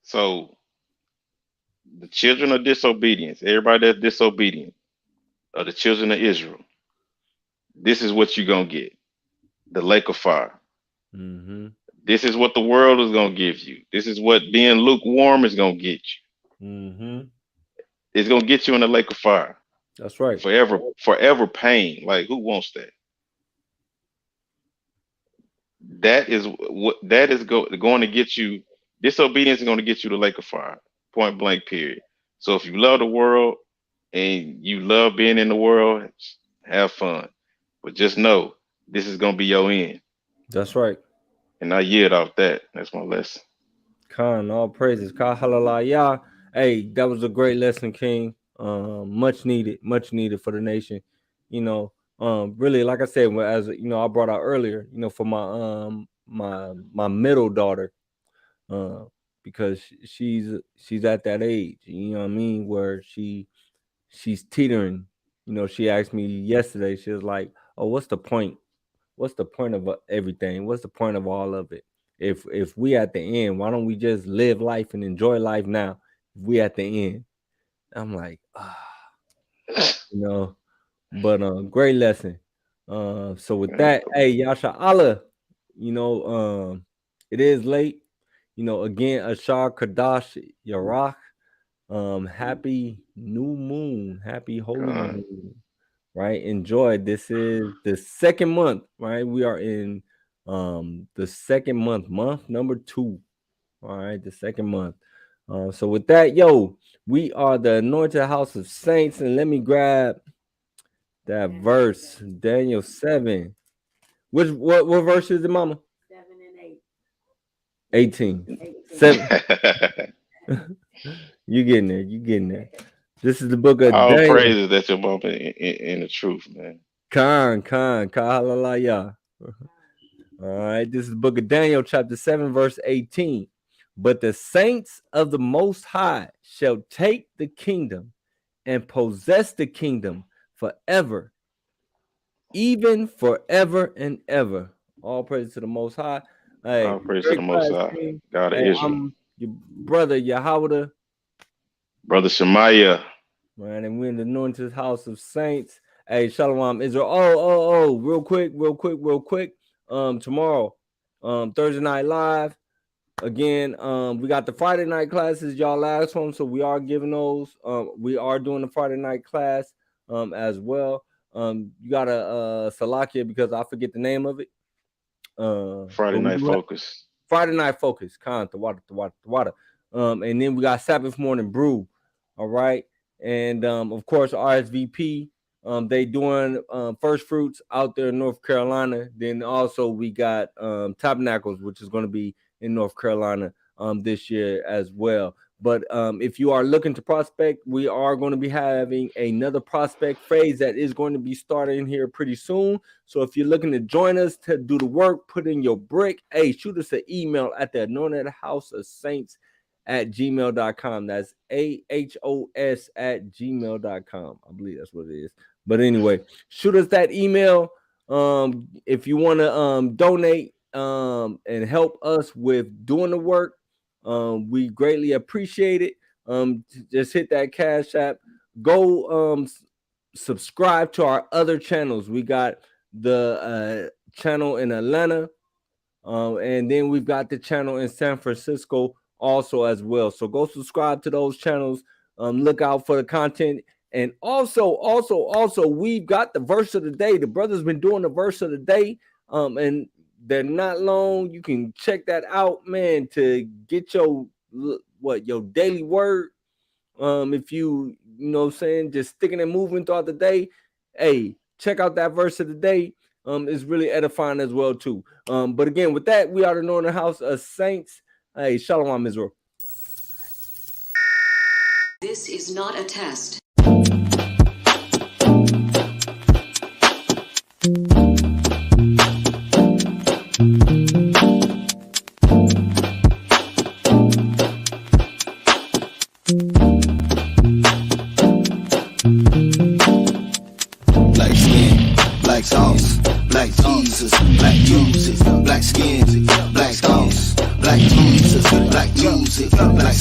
So the children of disobedience, everybody that's disobedient, are the children of Israel. This is what you're going to get. The lake of fire. Mm-hmm. This is what the world is going to give you. This is what being lukewarm is going to get you. Mm-hmm. It's going to get you in the lake of fire. That's right. Forever pain. Like, who wants that? That is going to get you. Disobedience is going to get you the lake of fire. Point blank, period. So if you love the world and you love being in the world, have fun. But just know this is going to be your end. That's right. And I yield off that. That's my lesson. Khan, all praises. Kahalalaya. Hey, that was a great lesson, King. Much needed for the nation. You know, really, like I said, as you know, I brought out earlier, you know, for my middle daughter, because she's at that age, you know what I mean, where she's teetering. You know, she asked me yesterday, she was like, oh, what's the point? What's the point of everything? What's the point of all of it? If we at the end, why don't we just live life and enjoy life now? If we at the end. I'm like, you know, but great lesson. So with that, hey, Yasha Allah, you know, it is late. You know, again, Ashar Kadash Yarach. Happy new moon, happy holy moon, right? Enjoy. This is the second month, right? We are in the second month number 2. All right, the second month. So with that, yo, we are the Anointed House of Saints, and let me grab that verse, Daniel 7. What verse is it, Mama? 7 and 18. 7. You getting there. This is the book of all Daniel. Praises that your mama in the truth, man. Khan, kahalalaya. All right, this is the book of Daniel, chapter 7, verse 18. But the saints of the Most High shall take the kingdom and possess the kingdom forever, even forever and ever. All praise to the Most High. Hey, all praise to the Most High. God of Israel. I'm your brother Yahweh. Brother Shemaiah. Man, and we're in the Anointed House of Saints. Hey, Shalom Israel. Oh, real quick. Tomorrow, Thursday Night Live. Again, we got the Friday night classes, y'all last one, so we are giving those. We are doing the Friday night class as well. You got a Salakia because I forget the name of it. Friday Night Focus. Friday Night Focus. Khan, the water. And then we got Sabbath Morning Brew. All right. And of course, RSVP. They doing first fruits out there in North Carolina. Then also we got Tabernacles, which is going to be in North Carolina this year as well. But if you are looking to prospect, we are going to be having another prospect phase that is going to be starting here pretty soon. So if you're looking to join us to do the work, put in your brick, hey, shoot us an email at the Anointed House of Saints at gmail.com. That's AHOS at gmail.com. I believe that's what it is. But anyway, shoot us that email. If you want to donate and help us with doing the work, we greatly appreciate it. Just hit that Cash App. Go subscribe to our other channels. We got the channel in Atlanta, and then we've got the channel in San Francisco also as well. So go subscribe to those channels. Look out for the content. And also, we've got the verse of the day. The brother's been doing the verse of the day, and they're not long. You can check that out, man, to get your daily word. If you know what I'm saying, just sticking and moving throughout the day. Hey, check out that verse of the day. It's really edifying as well, too. But again, with that, we are the Anointed House of Saints. Hey, Shalom Israel. This is not a test. Black skin, black sauce, black Jesus, black music, black skin, black sauce, black Jesus, black music, black